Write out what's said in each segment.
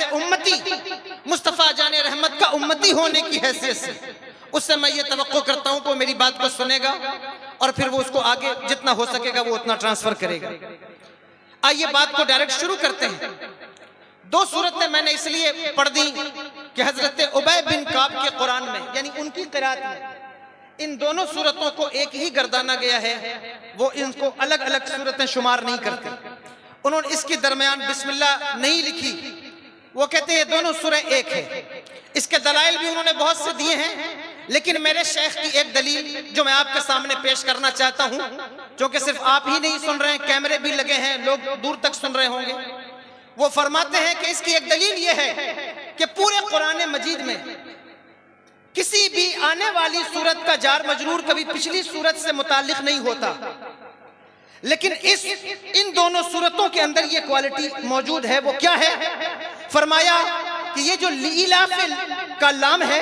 ए उम्मती, मुस्तफ़ा जाने रहमत का उम्मती होने की हैसियत से उससे मैं ये तवक्को करता हूं कि वो मेरी बात को सुनेगा और फिर वो उसको आगे जितना हो सकेगा वो उतना ट्रांसफर करेगा। आइए बात को डायरेक्ट शुरू करते हैं। दो सूरतें मैंने इसलिए पढ़ दी कि हजरत उबय बिन काब के कुरान में, यानी उनकी क़िराअत में इन दोनों सूरतों को एक ही गर्दाना गया है, वो इनको अलग अलग सूरतें शुमार नहीं करते। उन्होंने इसके दरमियान बिस्मिल्लाह नहीं लिखी, वो कहते हैं दोनों सूरह एक है। इसके दलाइल भी उन्होंने बहुत से दिए हैं, लेकिन मेरे शेख की एक दलील जो मैं आपके सामने पेश करना चाहता हूं, क्योंकि सिर्फ आप ही नहीं सुन रहे हैं, कैमरे भी लगे हैं, लोग दूर तक सुन रहे होंगे। वो फरमाते हैं कि इसकी एक दलील ये है कि पूरे कुरान मजीद में किसी भी आने वाली सूरत का जार मजरूर कभी पिछली सूरत से मुताल्लिक नहीं होता, लेकिन इन दोनों सूरतों के अंदर ये क्वालिटी मौजूद है। वो क्या है? फरमाया कि ये जो लीलाफिल का लाम है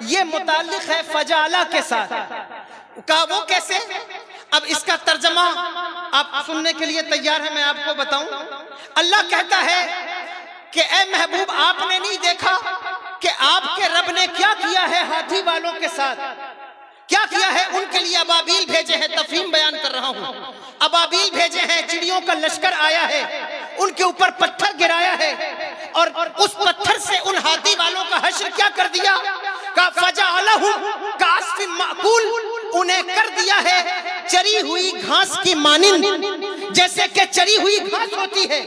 ये मुताल्लिक है फजाला के साथ का। वो कैसे? अब इसका तर्जमा आप सुनने के लिए तैयार है? मैं आपको बताऊं। अल्लाह कहता है कि ए महबूब, आपने नहीं देखा कि आपके रब ने क्या किया है हाथी वालों के साथ? क्या किया है? उनके लिए अबाबील भेजे हैं। तफहीम बयान कर रहा हूं। अबाबील भेजे हैं, चिड़ियों का लश्कर आया है, उनके ऊपर पत्थर गिराया है और उस पत्थर से उन हाथी वालों का हश्र क्या कर दिया? का फजअलहुम कास्फिन माकूल, उन्हें कर दिया है चरी हुई घास की मानिंद, जैसे कि चरी हुई घास होती है।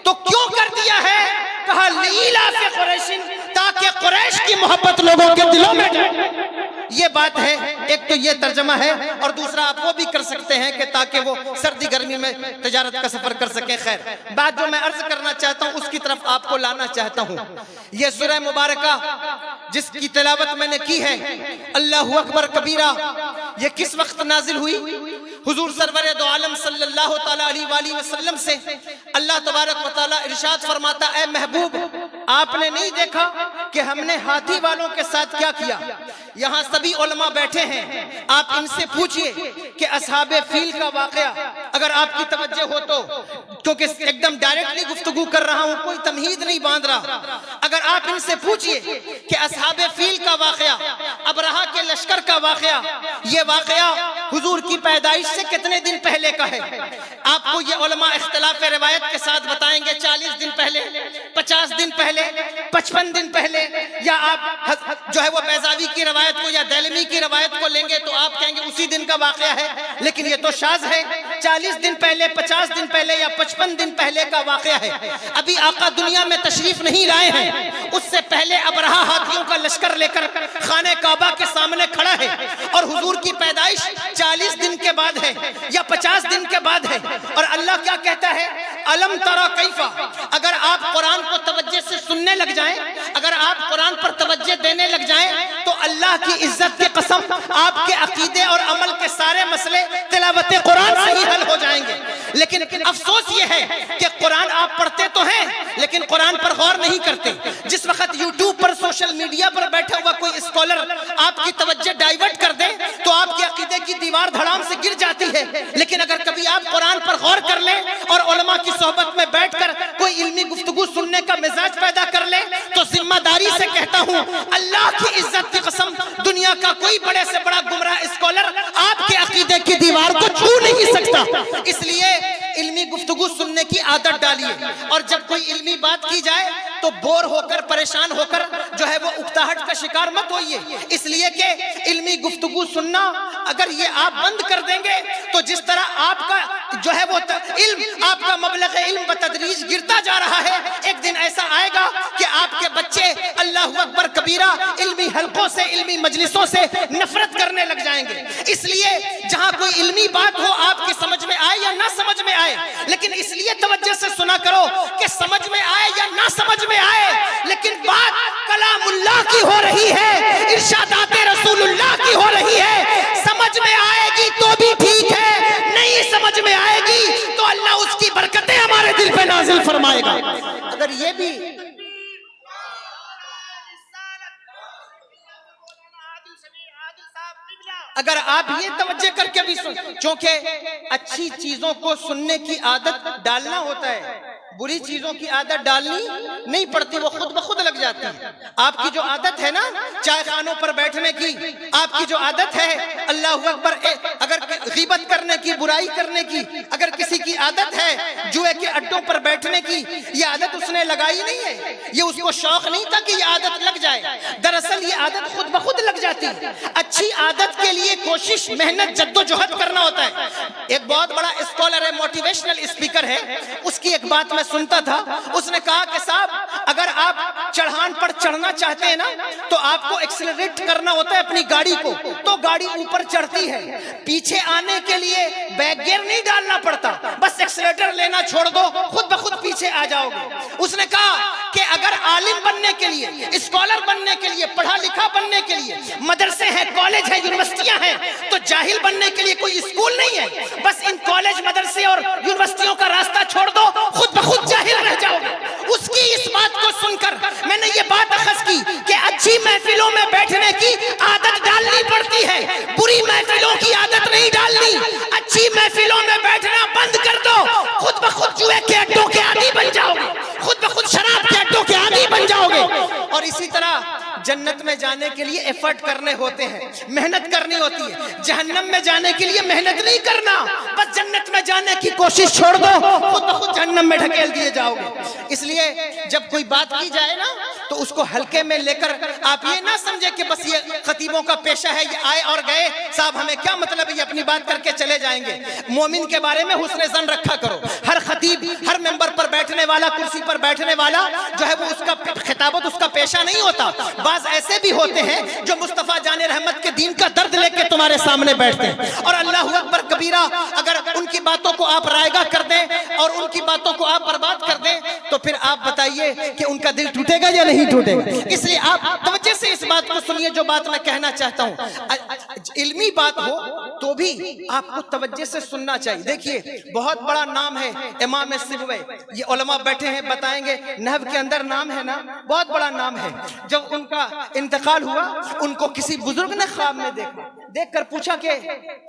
तो क्यों कर दिया है? कहा लीलाफि कुरैशिन, ताकि कुरैश की मोहब्बत लोगों के दिलों में जाए। ये बात है। एक तो ये तर्जमा है और दूसरा आप वो भी कर सकते हैं कि ताकि वो सर्दी गर्मी में तिजारत का सफर कर सके। खैर, बात जो मैं अर्ज करना चाहता हूं उसकी तरफ आपको लाना चाहता हूं। ये सूरह मुबारका जिसकी तिलावत मैंने की है, अल्लाहु अकबर कबीरा, ये किस वक्त नाजिल हुई? हुजूर सरवरे दो आलम सल्लल्लाहु तआला अलैहि वसल्लम से अल्लाह तबारक व तआला इरशाद फरमाता, ए महबूब, आपने नहीं देखा कि हमने हाथी वालों के साथ क्या किया? यहाँ सभी उलमा बैठे हैं, आप इनसे पूछिए कि असहाबे फील का वाकया अगर आपकी तवज्जो हो तो, क्योंकि एकदम डायरेक्टली गुफ्तगू कर रहा हूं, कोई तमहीद नहीं बांध रहा। अगर आप इनसे पूछिए कि असहाबे फील का वाकया, अबरहा के लश्कर का वाकया, ये वाकया हुजूर की पैदाइश से कितने दिन पहले का है? आपको ये उलमा इख्तिलाफ रिवायत के साथ बताएंगे 40 दिन पहले, 50 दिन पहले, 55 दिन पहले, या आप जो है वो बैजावी की रवायत को या दैलमी की रवायत को लेंगे तो आप कहेंगे उसी दिन का वाकया है। लेकिन ये तो शाज़ है। 40 दिन पहले, 50 दिन पहले या 55 दिन पहले का वाकया है। अभी आका दुनिया में तशरीफ नहीं लाए हैं, उससे पहले अबरहा हाथियों का लश्कर लेकर खाने काबा के सामने खड़ा है और हुजूर की पैदाइश 40 दिन के बाद है या 50 दिन के बाद है। और अल्लाह क्या कहता है? अलम तरा कैफा। अगर आप कुरान को तवज्जो से सुनने लग जाएं, अगर आप कुरान पर तवज्जो देने लग जाएं, तो अल्लाह की इज्जत की कसम आपके अकीदे और अमल के सारे मसले तिलावत कुरान से ही हल हो जाएंगे। लेकिन अफसोस ये है कि कुरान आप पढ़ते तो हैं लेकिन कुरान पर गौर नहीं करते। जिस वक्त यूट्यूब पर, सोशल मीडिया पर बैठा हुआ कोई स्कॉलर आपकी तवज्जो डाइवर्ट कर दे तो आपके अकीदे की दीवार धड़ाम से गिर जाती है। लेकिन अगर कभी आप कुरान पर गौर कर लें और उलमा की सोहबत में बैठकर कोई इल्मी गुफ्तगू सुनने का मिजाज पैदा कर ले, तो जिम्मेदारी से कहता हूं, अल्लाह की इज्जत की कसम, दुनिया का कोई बड़े से बड़ा गुमराह स्कॉलर आपके अकीदे की दीवार को छू नहीं सकता। इसलिए इल्मी गुफ्तगू सुनने की आदत डालिए और जब कोई इल्मी बात की जाए तो बोर होकर, परेशान होकर जो है वो उकताहट का शिकार मत होइए। इसलिए कि इल्मी गुफ्तगू सुनना अगर ये आप बंद कर देंगे तो जिस तरह आपका जो है वो इल्म, आपका मबलग इल्म बतदरीज गिरता जा रहा है, एक दिन ऐसा आएगा कि आपके बच्चे अल्लाहु अकबर कबीरा इल्मी हलकों से, इल्मी मजलिसों से नफरत करने लग जाएंगे। इसलिए जहां कोई इल्मी बात हो, आपकी समझ में आए या ना समझ में आए, लेकिन इसलिए तवज्जो से सुना करो कि समझ में आए या ना समझ में आए, लेकिन बात कलामुल्लाह की हो रही है, इरशादाते रसूलुल्लाह की हो रही है। समझ में आएगी तो भी ठीक है, नहीं समझ में आएगी तो अल्लाह उसकी बरकतें हमारे दिल पे नाजिल फरमाएगा। अगर ये भी अगर आप ये तवज्जो करके भी सुन, क्योंकि अच्छी चीजों को सुनने की आदत डालना होता है। बुरी चीजों की आदत डालनी नहीं पड़ती, वो खुद ब खुद लग जाती है। आपकी जो आदत है ना चाय खानों पर बैठने की, आपकी जो आदत है अल्लाह अकबर, अगर गीबत करने की, बुराई करने की, अगर किसी की आदत है जुए के अड्डों पर बैठने की, ये आदत उसने लगाई नहीं है, ये उसको शौक नहीं था कि ये आदत लग जाए। दरअसल ये आदत खुद ब खुद लग जाती है। अच्छी आदत के लिए कोशिश, मेहनत, जद्दोजहद करना होता है। एक बहुत बड़ा स्कॉलर है, मोटिवेशनल स्पीकर है, उसकी एक बात मैं सुनता था। उसने कहा कि साहब अगर आप चढ़ान पर चढ़ना चाहते हैं ना तो आपको एक्सेलरेट करना होता है अपनी गाड़ी को, तो गाड़ी ऊपर चढ़ती है। पीछे आने के लिए बैक गियर नहीं डालना पड़ता, बस एक्सेलरेटर लेना छोड़ दो, खुद ब खुद पीछे आ जाओगे। उसने कहा कि अगर आलिम बनने के लिए, स्कॉलर बनने के लिए, पढ़ा लिखा बनने के लिए मदरसे हैं, कॉलेज है, यूनिवर्सिटियां हैं, तो जाहिल बनने के लिए कोई स्कूल नहीं है। बस इन कॉलेज, मदरसे और यूनिवर्सिटियों का रास्ता छोड़ दो, खुद ब खुद जाहिल रह जाओगे। उसकी इस बात को सुनकर मैंने ये बात अखज़ की कि अच्छी महफिलों में बैठने की आदत डालनी पड़ती है, बुरी महफिलों की आदत नहीं डालनी। अच्छी महफिलों में बैठना बंद कर दो, खुद ब खुद जुए के अड्डों के आदी बन जाओगे, खुद ब खुद शराब के अड्डों के आदी बन जाओगे। और इसी तरह जन्नत में जाने के लिए एफर्ट करने होते हैं, मेहनत करनी होती है। जहन्नम में जाने के लिए मेहनत नहीं करना, बस जन्नत में जाने की कोशिश छोड़ दो, खुद ब खुद जहन्नम में ढकेल दिए जाओगे। इसलिए जब कोई बात की जाए ना तो उसको हल्के में लेकर, आप ये ना समझे कि बस ये खतीबों का पेशा है, ये आए और गए, साहब हमें क्या मतलब है, ये अपनी बात करके चले जाएंगे। मोमिन के बारे में हुस्न ज़न रखा करो। हर खतीब, हर मेंबर पर बैठने वाला, कुर्सी पर बैठने वाला जो है वो उसका खिताबत, उसका पेशा नहीं होता। बाज ऐसे भी होते हैं जो मुस्तफा जाने रहमत के दीन का दर्द लेके तुम्हारे सामने बैठते हैं, और अल्लाहु अकबर कबीरा अगर उनकी बातों को आप रायगा कर दें और उनकी बातों को आप बर्बाद कर दें तो फिर आप बताइए कि उनका दिल टूटेगा या नहीं टूटेगा। इसलिए आप तवज्जो से इस बात को सुनिए जो बात मैं कहना चाहता हूँ। इल्मी बात हो तो भी आपको तवज्जो से सुनना चाहिए। देखिए बहुत बड़ा नाम है इमाम सिबवी, ये उलमा बैठे हैं बताएंगे, नहव के अंदर नाम है ना, बहुत बड़ा नाम है। जब उनका इंतकाल हुआ उनको किसी बुजुर्ग ने ख्वाब में देखा, देखकर पूछा कि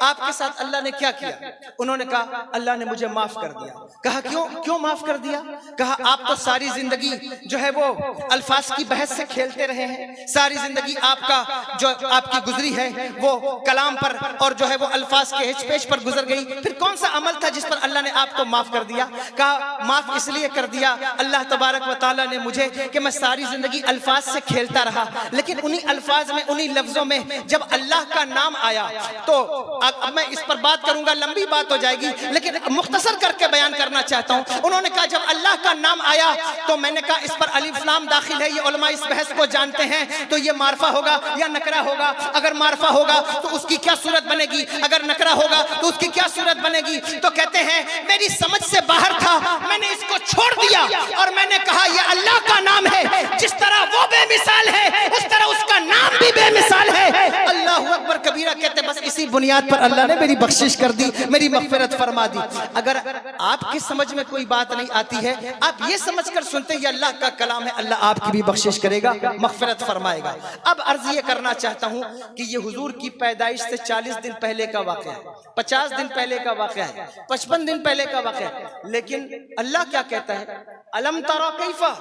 आपके साथ अल्लाह ने क्या किया। उन्होंने कहा अल्लाह ने मुझे माफ कर दिया। कहा क्यों, क्यों माफ कर दिया? कहा आप तो सारी जिंदगी जो है वो अल्फाज की बहस से खेलते रहे हैं, सारी जिंदगी आपका जो आपकी गुजरी है वो कलाम पर और जो है वो अल्फाज के हिच पेश पर गुजर गई, फिर कौन सा अमल था जिस पर अल्लाह ने आपको माफ कर दिया? कहा माफ इसलिए कर दिया अल्लाह तबारक व तआला ने मुझे कि मैं सारी जिंदगी अल्फाज से खेलता रहा, लेकिन उन्हीं अल्फाज में, उन्हीं लफ्जों में जब अल्लाह का नाम आया तो अब मैं इस पर बात करूंगा, लंबी बात हो जाएगी, लेकिन मुख्तसर करके बयान करना चाहता हूं। उन्होंने कहा जब अल्लाह का नाम आया तो मैंने कहा इस पर अलिफ लाम दाखिल है, ये उलमा इस बहस को जानते हैं, तो ये मारफा होगा या नकरा होगा? अगर मारफा होगा तो उसकी क्या सूरत बनेगी, अगर नकरा होगा तो उसकी क्या सूरत बनेगी? तो कहते हैं मेरी समझ से बाहर था, मैंने इसको छोड़ दिया और मैंने कहा यह अल्लाह का नाम है, जिस तरह वो बेमिसाल है उस तरह उसका नाम भी बेमिसाल है। अल्लाह अकबर कबीरा। कहते बस इसी बुनियाद पर अल्लाह ने मेरी बख्शिश कर दी, मेरी मग़फ़िरत फरमा दी। अगर आपकी समझ में कोई बात नहीं आती है, आप ये समझकर सुनते हैं ये अल्लाह का कलाम है, अल्लाह आपकी भी बख्शिश करेगा, मग़फ़िरत फरमाएगा। अब अर्ज ये करना चाहता हूँ कि ये हुजूर की पैदाइश से 40 दिन पहले का वाक़या है, 50 दिन पहले का वाक़या है, 55 दिन पहले का वाक़या है, लेकिन अल्लाह क्या कहता है? अलम तरा कैफा,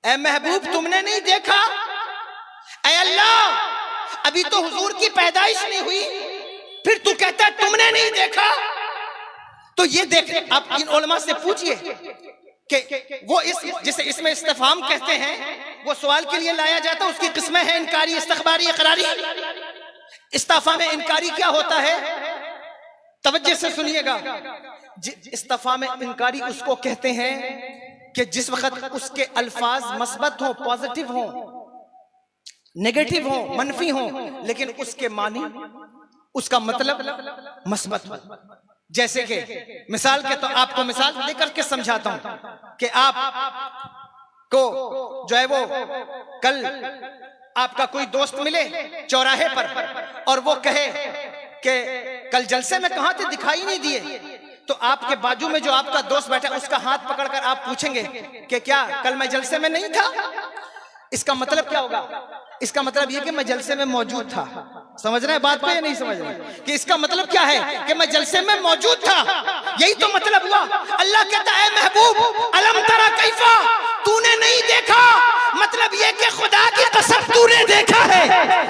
ऐ महबूब तुमने नहीं देखा? ऐ अल्लाह अभी तो हुजूर की पैदाइश नहीं हुई, फिर तू कहता है तुमने नहीं देखा? तो ये देख, आप इन उलमा से पूछिए कि वो इस जिसे इसमें इस्तिफाम कहते हैं, वो सवाल के लिए लाया जाता है, उसकी किस्में हैं इनकारी, इस्तखबारी, इकरारी। इस्तिफाम में इनकारी क्या होता है? तवज्जो से सुनिएगा। इस्तिफाम में इनकारी उसको कहते हैं कि जिस वक्त उसके अल्फाज मस्बत हो, पॉजिटिव हो, नेगेटिव हो, मनफी हो, लेकिन उसके मानी, उसका मतलब मस्बत हो। जैसे कि मिसाल के तो आपको मिसाल देकर के समझाता हूं कि आप को जो है वो कल आपका कोई दोस्त मिले चौराहे पर और वो कहे कि कल जलसे में कहां थे, दिखाई नहीं दिए, तो आपके बाजू में जो आपका दोस्त बैठा उसका हाथ पकड़कर आप पूछेंगे कि क्या कल मैं जलसे में नहीं था? इसका मतलब क्या होगा? इसका मतलब ये कि मैं जलसे में मौजूद था। समझ रहे हैं बात को या नहीं समझ रहे? कि इसका मतलब क्या है कि मैं जलसे में मौजूद था, यही तो मतलब हुआ। अल्लाह कहता है महबूब अलम तरा कैफा, तूने नहीं देखा, मतलब ये कि खुदा की कसम तूने देखा है।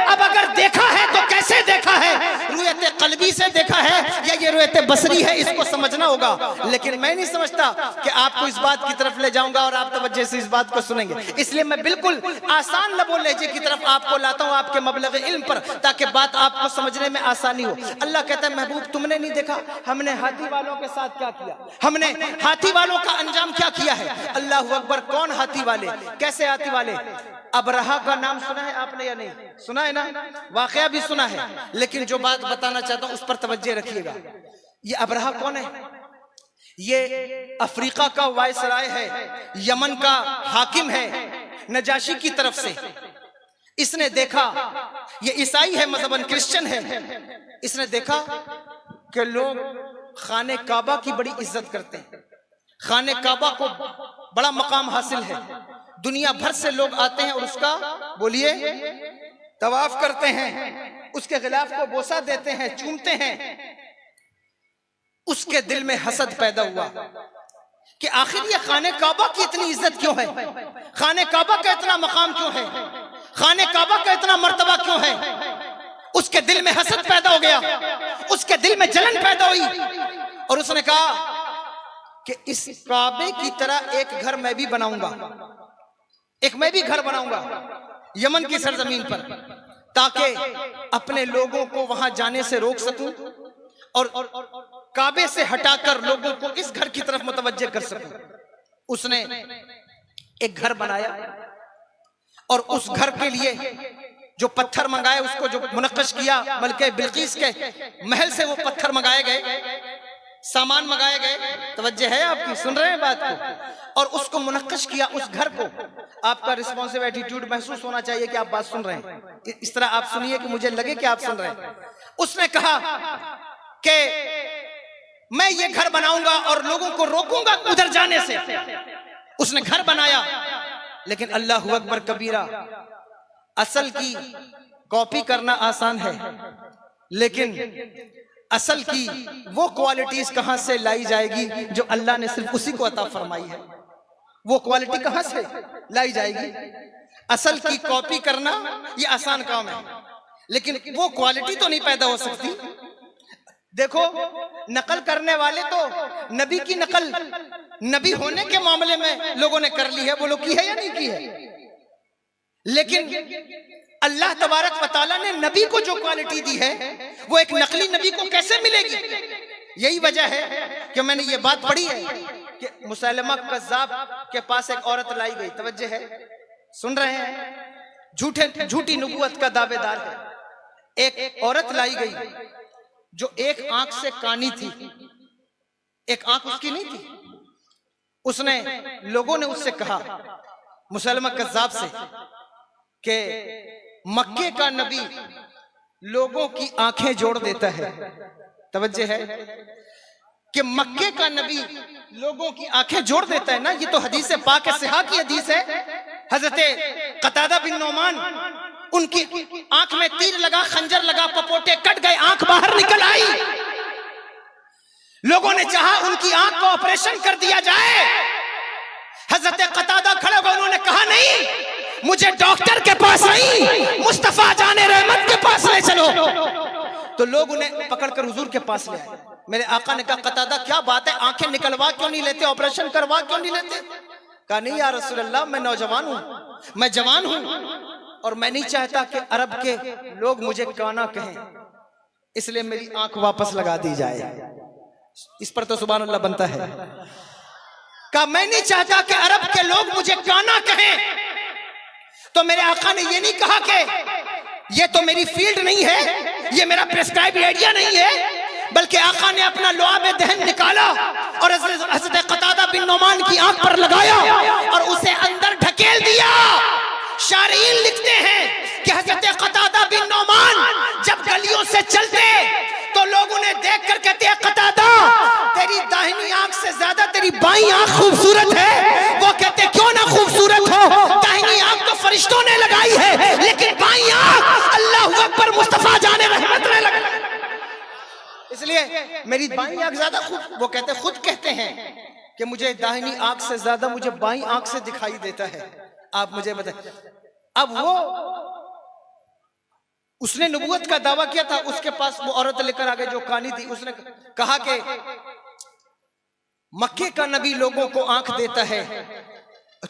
अब अगर देखा है तो कैसे देखा है? रुयत कल्बी से देखा है या ये रुयत बसरी है, इसको समझना होगा। लेकिन मैं नहीं समझता कि आपको इस बात की तरफ ले जाऊंगा और आप तवज्जो से इस बात को सुनेंगे, इसलिए मैं बिल्कुल आसान लबो लहजे की तरफ आपको लाता हूं, आपके मबलग इल्म पर, ताकि बात आपको समझने में आसानी हो। अल्लाह कहता है महबूब तुमने नहीं देखा हमने हाथी वालों के साथ क्या किया, हमने हाथी वालों का अंजाम क्या किया है। अल्लाह अकबर, कौन हाथी वाले, कैसे हाथी वाले? अबरहा का नाम सुना है आपने या नहीं सुना है ना? वाकया भी सुना है, लेकिन जो बात बताना चाहता हूं उस पर तवज्जो रखिएगा। ये अबरहा कौन है? ये अफ्रीका का वायसराय है, यमन का हाकिम है नजाशी की तरफ से। इसने देखा, ये ईसाई है मजहबन, क्रिश्चियन है, इसने देखा कि लोग खाने काबा की बड़ी इज्जत करते हैं, खाने काबा को बड़ा मकाम हासिल है, दुनिया भर से लोग आते हैं और उसका बोलिए तवाफ करते हैं, उसके गिलाफ को बोसा देते हैं, चूमते हैं। उसके दिल में हसद पैदा हुआ कि आखिर ये खाने काबा की इतनी इज्जत क्यों है, खाने काबा का इतना मकाम क्यों है, खाने काबा का इतना मर्तबा क्यों है। उसके दिल में हसद पैदा हो गया, उसके दिल में जलन पैदा हुई और उसने कहा कि इस काबे की तरह एक घर मैं भी बनाऊंगा, एक मैं भी घर बनाऊंगा यमन की सरजमीन पर, ताकि अपने लोगों को वहां जाने से रोक सकूं और काबे से हटाकर लोगों को इस घर की तरफ मुतवज्जे कर सकूं। उसने एक घर बनाया और उस घर के लिए जो पत्थर मंगाए, उसको जो मुनक्कश किया, मलके बिल्किस के महल से वो पत्थर मंगाए गए, सामान मंगाए गए। तवज्जो है आपकी, सुन रहे हैं बात को? और उसको मुनक्कश किया उस घर को। आपका रिस्पॉन्सिव एटीट्यूड महसूस होना चाहिए कि आप बात सुन रहे हैं, इस तरह आप सुनिए कि मुझे लगे कि आप सुन रहे हैं। उसने कहा कि मैं ये घर बनाऊंगा और लोगों को रोकूंगा उधर जाने से। उसने घर बनाया, लेकिन अल्लाहु अकबर कबीरा, असल की कॉपी करना आसान है, लेकिन असल की वो क्वालिटीज कहां से लाई जाएगी जो अल्लाह ने सिर्फ उसी को अता फरमाई है? वो क्वालिटी कहां से लाई जाएगी? असल की कॉपी करना ये आसान काम है, लेकिन वो क्वालिटी तो नहीं पैदा हो सकती। देखो, नकल करने वाले तो नबी की नकल नबी होने के मामले में लोगों ने कर ली है, वो लोग की है या नहीं की है, लेकिन अल्लाह तबारक व तआला ने नबी को जो क्वालिटी दी है वो एक नकली नबी को कैसे मिलेगी? यही वजह है कि मैंने ये बात पढ़ी है कि मुसैलमा कज़्ज़ाब के पास एक औरत लाई गई। तवज्जो है, सुन रहे हैं? झूठी नबूवत का दावेदार है। एक औरत लाई गई जो एक आंख से कानी थी, एक आंख उसकी नहीं थी। उसने, लोगों ने उससे कहा मुसैलमा कज़्ज़ाब से कि मक्के का नबी लोगों की आंखें जोड़ देता है। तवज्जो है कि मक्के का नबी लोगों की आंखें जोड़ देता है ना, ये तो हदीस पाक सिहा की हदीस है। हजरत कतादा बिन नौमान, उनकी आंख में तीर लगा, खंजर लगा, पपोटे कट गए, आंख बाहर निकल आई। लोगों ने चाहा उनकी आंख को ऑपरेशन कर दिया जाए। हजरत कतादा खड़े हुए, उन्होंने कहा नहीं, मुझे डॉक्टर के पास नहीं, मुस्तफा जाने रहमत के पास ले चलो। तो लोग उन्हें पकड़कर हुजूर के पास ले आए। मेरे आका ने कहा कतादा क्या बात है, आंखें निकलवा क्यों नहीं लेते, ऑपरेशन करवा क्यों नहीं लेते? कहा नहीं या रसूल अल्लाह, मैं नौजवान हूं, मैं जवान हूं और मैं नहीं चाहता कि अरब के लोग मुझे काना कहें, इसलिए मेरी आंख वापस लगा दी जाए। इस पर तो सुभान अल्लाह बनता है। कहा मैं नहीं चाहता कि अरब के लोग मुझे काना कहें। तो मेरे आका ने ये नहीं कहा कि ये तो मेरी फील्ड नहीं है, ये मेरा प्रेस्क्राइब एरिया नहीं है, बल्कि आका ने अपना लुआब दहन निकाला और हज़रत कतादा बिन नौमान की आंख पर लगाया और उसे अंदर ढकेल दिया। शारीन लिखते हैं कि हज़रत कतादा बिन नौमान जब गलियों से चलते तो लोग उन्हें देख कर कहते हैं कतादा, तेरी दाहिनी आंख से ज्यादा तेरी बाईं आंख खूबसूरत है। वो कहते क्यों ना खूबसूरत हो, दाहिनी आंख तो फरिश्तों ने लगाई है, लेकिन इसलिए मेरी बाईं आंख ज्यादा वो खुद कहते हैं कि मुझे दाहिनी आंख से ज्यादा मुझे बाईं आंख से दिखाई देता है। आप मुझे बताएं, अब वो उसने नबूवत का दावा किया था, उसके पास वो औरत लेकर आ गई जो कानी थी। उसने कहा कि मक्के का नबी लोगों को आंख देता है,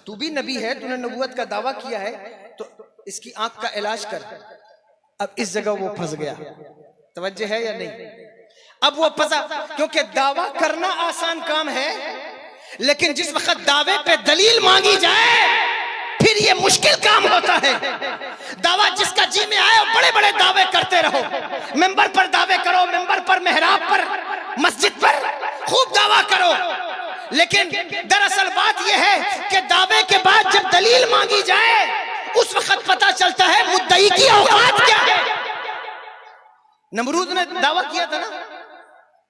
तू भी नबी है, तूने नबूवत का दावा किया है, तो इसकी आंख का इलाज कर। अब इस जगह वो फंस गया, तवज्जो है या नहीं? अब वो फंसा, क्योंकि दावा करना आसान काम है, लेकिन जिस वक्त दावे पे दलील मांगी जाए फिर ये मुश्किल काम होता है। दावा जिसका जी में आए, बड़े बड़े दावे करते रहो, मिंबर पर दावे करो, मिंबर पर, मेहराब पर, मस्जिद पर खूब दावा करो, लेकिन दरअसल बात यह है कि दावे के बाद जब दलील मांगी जाए उस वक्त पता चलता है मुद्दई की औकात क्या है। नमरूद ने दावा किया था ना,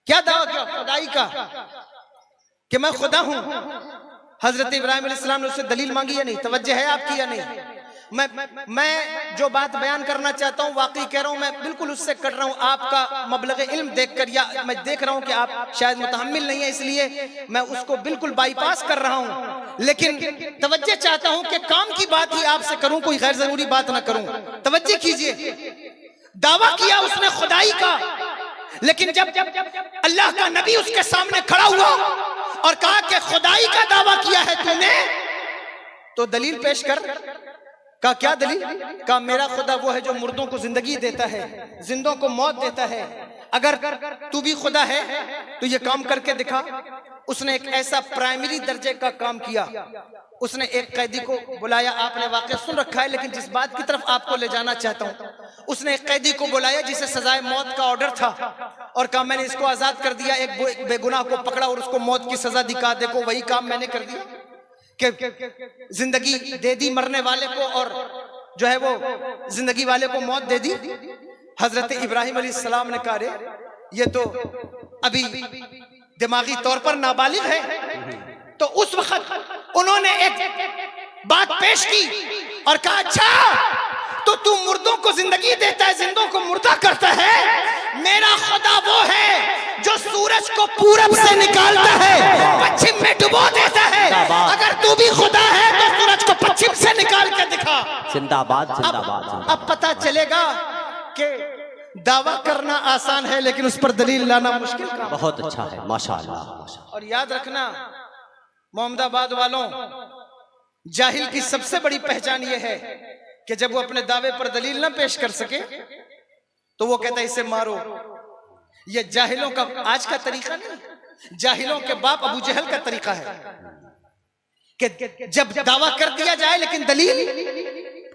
क्या दावा किया? खुदाई का, कि मैं खुदा हूं। हजरत इब्राहिम अलैहिस्सलाम ने उससे दलील मांगी या नहीं? तवज्जो है आपकी या नहीं? मैं जो बात बयान करना चाहता हूं वाकई कह रहा हूं, मैं बिल्कुल उससे कर रहा हूं। आपका मबलग इल्म देखकर, या मैं देख रहा हूं कि आप शायद मुतहम्मिल नहीं है, इसलिए मैं उसको बिल्कुल बाईपास कर रहा हूं, लेकिन तवज्जो चाहता हूं कि काम की बात ही आपसे करूं, कोई गैर जरूरी बात ना करूं। तवज्जो कीजिए, दावा किया उसने खुदाई का, लेकिन जब अल्लाह का नबी उसके सामने खड़ा हुआ और कहा कि खुदाई का दावा किया है तूने, तो दलील पेश कर। का क्या दलील? का मेरा खुदा वो है जो मुर्दों को जिंदगी देता है, जिंदों को मौत देता है, अगर तू भी खुदा है तो ये काम करके दिखा। उसने एक ऐसा प्राइमरी दर्जे का काम किया, उसने एक कैदी को बुलाया, आपने वाकया सुन रखा है, लेकिन जिस बात की तरफ आपको ले जाना चाहता हूं, उसने एक कैदी को बुलाया जिसे सजाए मौत का ऑर्डर था, और कहा मैंने इसको आजाद कर दिया। एक बेगुनाह को पकड़ा और उसको मौत की सजा दिखा, देखो वही काम मैंने कर दिया कि जिंदगी दे दी मरने वाले को, और जो है वो जिंदगी वाले को मौत दे दी। हजरत इब्राहिम अलैहिस्सलाम ने कहा, ये तो अभी दिमागी तौर पर नाबालिग है। तो उस वक्त उन्होंने एक बात पेश की और कहा, अच्छा तो तू मुर्दों को जिंदगी देता है, जिंदों को मुर्दा करता है, मेरा खुदा वो है जो सूरज को पूरब से निकालता है, पश्चिम में डुबो देता है। अगर तू भी खुदा है तो सूरज को पश्चिम से निकाल के दिखा। जिंदाबाद जिंदाबाद। अब पता चलेगा कि दावा करना आसान है, लेकिन उस पर दलील लाना मुश्किल काम। बहुत अच्छा है, माशाअल्लाह। और याद रखना मोहम्मदाबाद वालों, जाहिल की सबसे बड़ी पहचान यह है कि जब वो अपने दावे पर दलील ना पेश कर सके तो वो कहता है इसे मारो। ये जाहिलों का आज का तरीका नहीं, जाहिलों के बाप अबू जहल का तरीका है कि जब दावा कर दिया जाए लेकिन दलील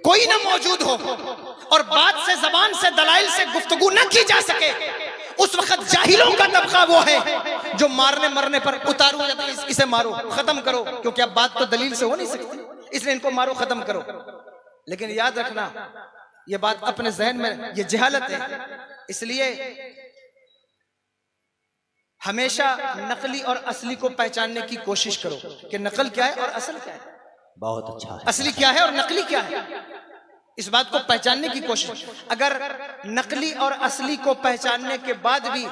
कोई ना मौजूद हो और बात से, जबान से, दलाइल से गुफ्तगू ना की जा सके, उस वक्त जाहिलों का तबका वो है जो मारने मरने पर उतारू जाता है, इसे मारो, खत्म करो, क्योंकि अब बात तो दलील से हो नहीं सकती, इसलिए इनको मारो, खत्म करो। लेकिन याद रखना ये बात अपने जहन में, ये जहालत है। इसलिए हमेशा नकली और असली को पहचानने की कोशिश करो कि नकल क्या है और असल क्या है। बहुत अच्छा है। असली क्या है और नकली क्या है, इस बात को पहचानने की कोशिश। अगर नकली और असली को पहचानने के बाद भी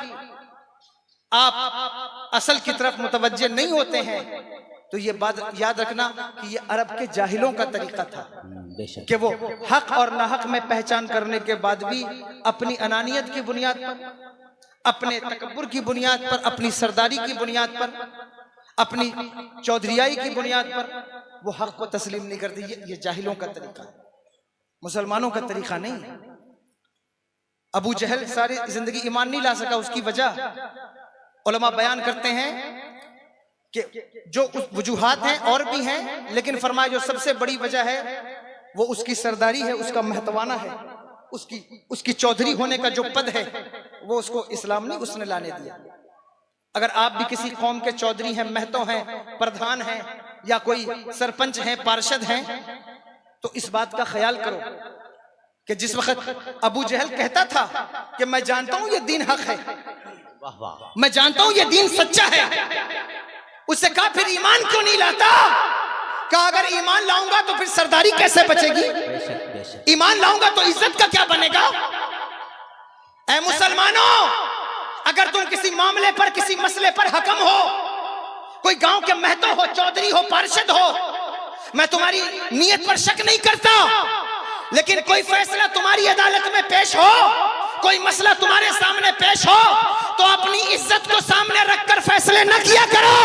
आप असल की तरफ मुतवज्जे नहीं होते हैं तो ये बात याद रखना कि ये अरब के जाहिलों का तरीका था कि वो हक और नाहक में पहचान करने के बाद भी अपनी अनानियत की बुनियाद पर, अपने तकब्बुर की बुनियाद पर, अपनी सरदारी की बुनियाद पर, अपनी चौधरियाई की बुनियाद पर वो हक को तस्लीम नहीं करती। ये जाहिलों का तरीका है, मुसलमानों का तरीका नहीं है। अबू जहल सारी जिंदगी ईमान नहीं ला सका, उसकी वजह उलमा बयान करते हैं कि जो वजूहात हैं और भी हैं, लेकिन फरमाया जो सबसे बड़ी वजह है वो उसकी सरदारी है, उसका महतवाना है, उसकी चौधरी होने का जो पद है वो उसको इस्लाम नहीं उसने लाने दिया। अगर आप भी किसी कौम के चौधरी हैं, महतो हैं, प्रधान हैं या कोई सरपंच हैं, पार्षद हैं, तो इस बात का ख्याल करो कि जिस वक्त अबू जहल कहता था कि मैं जानता हूं ये दीन हक है, मैं जानता हूं ये दीन सच्चा है, उससे कहा फिर ईमान क्यों नहीं लाता? कहा अगर ईमान लाऊंगा तो फिर सरदारी कैसे बचेगी, ईमान लाऊंगा तो इज्जत का क्या बनेगा? ऐ मुसलमानों, अगर तुम किसी मामले पर, किसी मसले पर हकम हो, कोई गांव के महतो हो, चौधरी हो, पार्षद हो, मैं तुम्हारी नीयत पर शक नहीं करता, लेकिन कोई फैसला तुम्हारी अदालत में पेश हो, कोई मसला तुम्हारे सामने पेश हो, तो अपनी इज्जत को सामने रखकर फैसले न किया करो,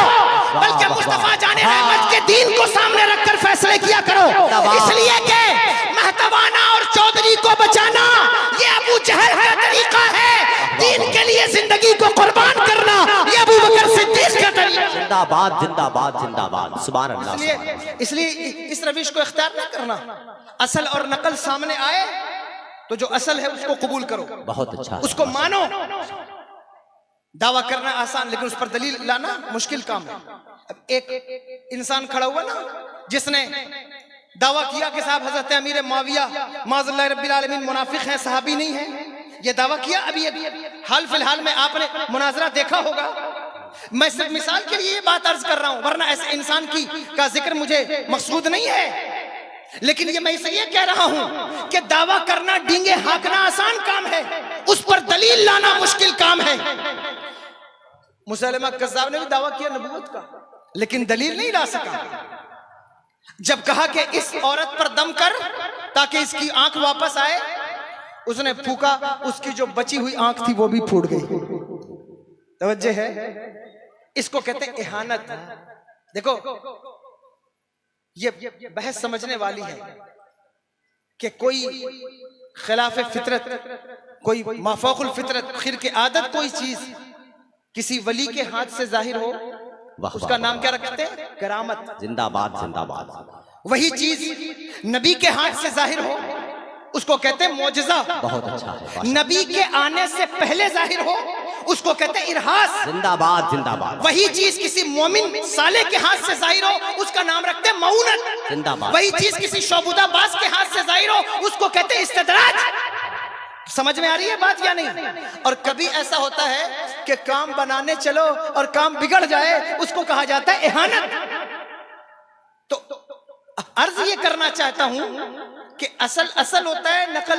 बल्कि मुस्तफा जाने रहमत के दीन को सामने रखकर फैसले किया करो। इसलिए कि महतवाना और चौधरी को बचाना ये अबू जहल का तरीका है, दीन के लिए जिंदगी को कुर्बान करना ये अबू बकर सिद्दीक का तरीका। जिंदाबाद जिंदाबाद जिंदाबाद, सुभान अल्लाह। इसलिए इस रविश को इख्तियार न करना। असल और नकल सामने आए तो जो असल है उसको कबूल करो, बहुत अच्छा, उसको मानो। दावा करना आसान, लेकिन उस पर दलील लाना मुश्किल काम है। अब एक इंसान खड़ा हुआ ना जिसने दावा किया कि साहब हजरत अमीर मुआविया माज़ल्लाह रब्बिल आलमीन मुनाफिक हैं, सहाबी नहीं है, ये दावा किया। अभी हाल फिलहाल में आपने मुनाजरा देखा होगा। मैं सिर्फ मिसाल के लिए ये बात अर्ज कर रहा हूं, वरना ऐसे इंसान का जिक्र मुझे मकसूद नहीं है। लेकिन ये मैं इसलिए कह रहा हूं कि दावा करना, डींगे हाँकना आसान काम है, उस पर दलील लाना मुश्किल काम है। मुसलमा कज़्ज़ाब ने भी दावा किया नबूवत का, लेकिन दलील नहीं ला सका। जब कहा कि इस औरत पर दम कर ताकि इसकी आंख वापस आए, उसने फूका, उसकी जो बची हुई आंख थी वो भी फूट गई। तवज्जो है, इसको कहते हैं इहानत। देखो ये बहस समझने वाली है कि कोई खिलाफ फितरत, कोई माफौकुल फितरत, खिर की आदत, कोई चीज किसी वली के हाथ से जाहिर हो, उसका नाम क्या रखते हैं? करामत। जिंदाबाद जिंदाबाद। वही चीज नबी के हाथ से जाहिर हो, उसको कहते हैं मौजज़ा। बहुत अच्छा है। नबी के आने से पहले जाहिर हो, उसको कहते हैं इरहास। जिंदाबाद जिंदाबाद। वही चीज किसी मोमिन साले के हाथ से जाहिर हो, उसका नाम रखते हैं मऊनत। जिंदाबाद। वही चीज किसी शोबुदाबाज के हाथ से जाहिर हो, उसको कहते हैं इस्तदराज। समझ में आ रही है बात या नहीं? और कभी ऐसा होता है कि काम बनाने चलो और काम बिगड़ जाए, उसको कहा जाता है इहानत। तो अर्ज ये करना चाहता हूं कि असल होता है नकल।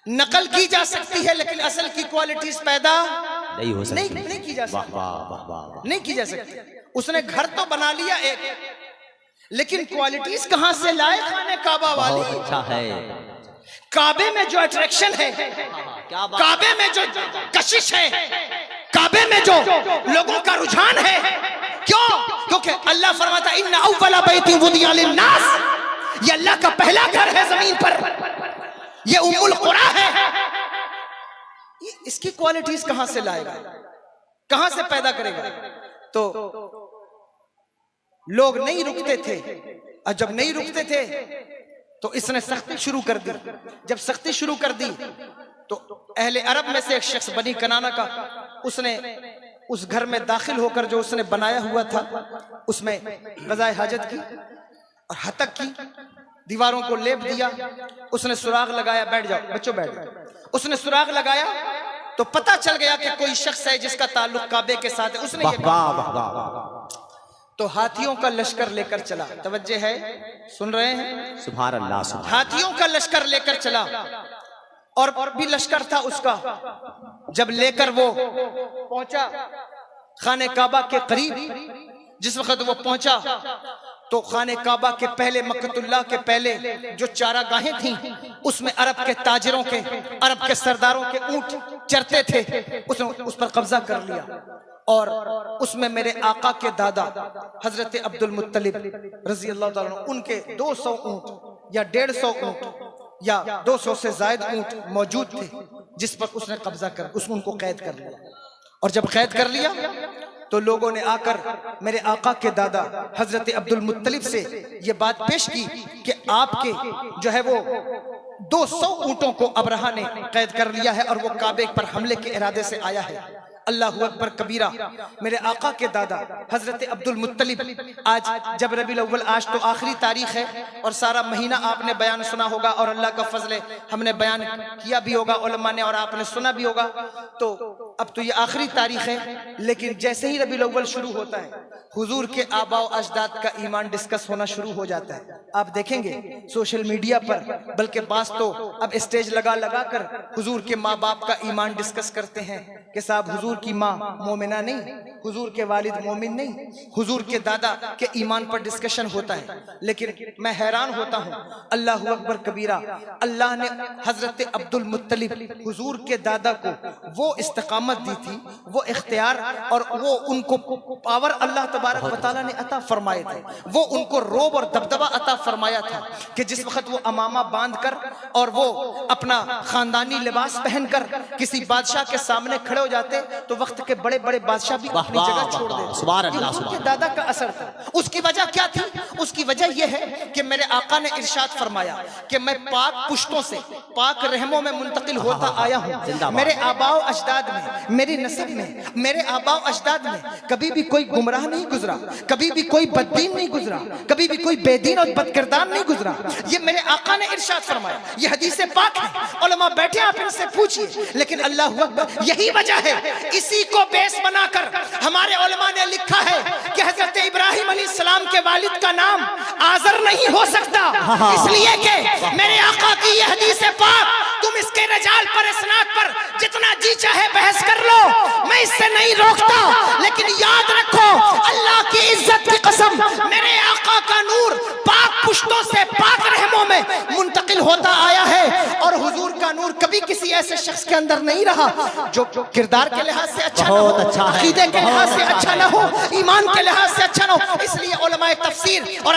नकल की जा सकती है, लेकिन असल की क्वालिटीज पैदा नहीं हो सकती, नहीं की जा सकती, वाह नहीं की जा सकती। उसने घर तो बना लिया एक, लेकिन क्वालिटीज कहां से लाए? खाने काबा वाली। बहुत अच्छा है। काबे में जो अट्रैक्शन है, काबे में जो कशिश है, काबे में जो लोगों का रुझान है, क्यों? क्योंकि अल्लाह फरमाता इन्ना अव्वला बैतिन वुदिया लिन्नास, ये अल्लाह का पहला घर है जमीन पर, ये उम्मुल कुरा है। इसकी क्वालिटीज कहां से लाएगा, कहां से पैदा करेगा? तो लोग नहीं रुकते थे, और जब नहीं रुकते थे तो इसने सख्ती शुरू कर दी। जब सख्ती शुरू कर दी तो अहले अरब में से एक शख्स बनी कनाना का, उसने उस घर में दाखिल होकर जो उसने बनाया हुआ था उसमें क़ज़ाए हाजत की और हतक की, दीवारों को लेप दिया, उसने सुराग लगाया। बैठ जाओ बच्चों, बैठ जाओ। उसने सुराग लगाया तो पता चल गया कि कोई शख्स है जिसका ताल्लुक काबे के साथ है। उसने ये तो हाथियों का लश्कर लेकर चला। तवज्जो है, सुन रहे हैं? सुभान अल्लाह, सुभान। हाथियों का लश्कर लेकर चला, और भी लश्कर था उसका। जब लेकर वो पहुंचा खाने काबा के करीब, जिस वक्त वो पहुंचा तो खाने काबा के पहले, मक्कतुल्लाह के पहले जो चारागाहें थीं, उसमें अरब के ताजिरों के, अरब के सरदारों के ऊंट चरते थे। उसने उस पर कब्जा कर लिया, और उसमें मेरे आका के दादा हजरत अब्दुल मुत्तलिब रजी अल्लाह ताला अन्हु, उनके 200 ऊंट या 150 ऊंट या 200 से ज्यादा ऊंट मौजूद थे, जिस पर उसने कब्जा कर, उसने उनको कैद कर लिया। और जब कैद कर लिया तो लोगों ने आकर मेरे आका के दादा हजरत अब्दुल मुत्तलिब से ये बात पेश की कि आपके जो है वो 200 ऊंटों को अबरहा ने कैद कर लिया है और वो काबे पर हमले के इरादे से आया है। अल्लाहु अकबर कबीरा। मेरे आका के दादा हजरत अब्दुल मुत्तलिब, आज जब रबीउल अव्वल, आज तो आखिरी तारीख है और सारा महीना आपने बयान सुना होगा, और अल्लाह का फजल है हमने बयान किया भी होगा उलमा ने, और आपने सुना भी होगा। तो अब तो ये आखिरी तारीख है, लेकिन जैसे ही रबीउल अव्वल शुरू होता है, हुजूर के आबा व अजदाद का ईमान डिस्कस होना शुरू हो जाता है। आप देखेंगे सोशल मीडिया पर, बल्कि बास तो अब स्टेज लगा कर हुजूर के माँ बाप का ईमान डिस्कस करते हैं, कि साहब हुजूर की माँ मोमिना नहीं, हुजूर के वालिद मोमिन नहीं, हुजूर के दादा के ईमान पर डिस्कशन होता है। लेकिन मैं हैरान होता हूँ, अल्लाह अकबर कबीरा, अल्लाह ने हजरत अब्दुल मुत्तलिब हुजूर के दादा को वो इस्तिकामत दी थी, वो इख्तियार और वो उनको पावर अल्लाह तबारक व तआला ने अता फरमाए थे। वो उनको रोब और दबदबा अता फरमाया था कि जिस वक्त वो अमामा बांध कर और वो अपना खानदानी लिबास पहनकर किसी बादशाह के सामने खड़े हो जाते तो वक्त के बड़े बड़े बादशाह भी अपनी जगह छोड़ देते। उनके दादा का असर था। उसकी वजह क्या थी? उसकी वजह यह है कि मेरे आका ने इरशाद फरमाया कि मैं पाक पुश्तों से पाक रहमों में मुंतकिल होता आया हूँ। मेरे आबाओ अजदाद में, मेरी नस्ब में, मेरे आबाओ अजदाद में कभी भी कोई गुमराह नहीं गुजरा, कभी भी कोई बददीन नहीं गुजरा, कभी भी कोई बेदीन और बदकिरदार नहीं गुजरा। ये मेरे आका ने इरशाद फरमाया। ये हदीस पाक है, उलमा बैठे आप इनसे पूछिए। लेकिन अल्लाह अकबर, यही वजह है, इसी को बेस बनाकर हमारे उलमा ने लिखा है कि हजरत इब्राहिम अलैहिस्सलाम के वालिद का नाम आजर नहीं हो सकता, इसलिए कि मेरे आका की ये हदीस पाक, तुम इसके रजाल पर इसनाद पर जितना जी चाहे बहस कर लो, मैं इससे नहीं रोकता। लेकिन याद रखो, अल्लाह की इज्जत की कसम, मेरे आका का नूर पाक पुश्तों से पाक रहमों में मुंतकिल होता आया है। और हुजूर का नूर कभी किसी ऐसे शख्स के अंदर नहीं रहा जो किरदार के लिहाज से अच्छा ना हो, अकीदे के लिहाज से अच्छा ना हो, ईमान के लिहाज से अच्छा ना हो। इसलिए उलमाए तफसीर और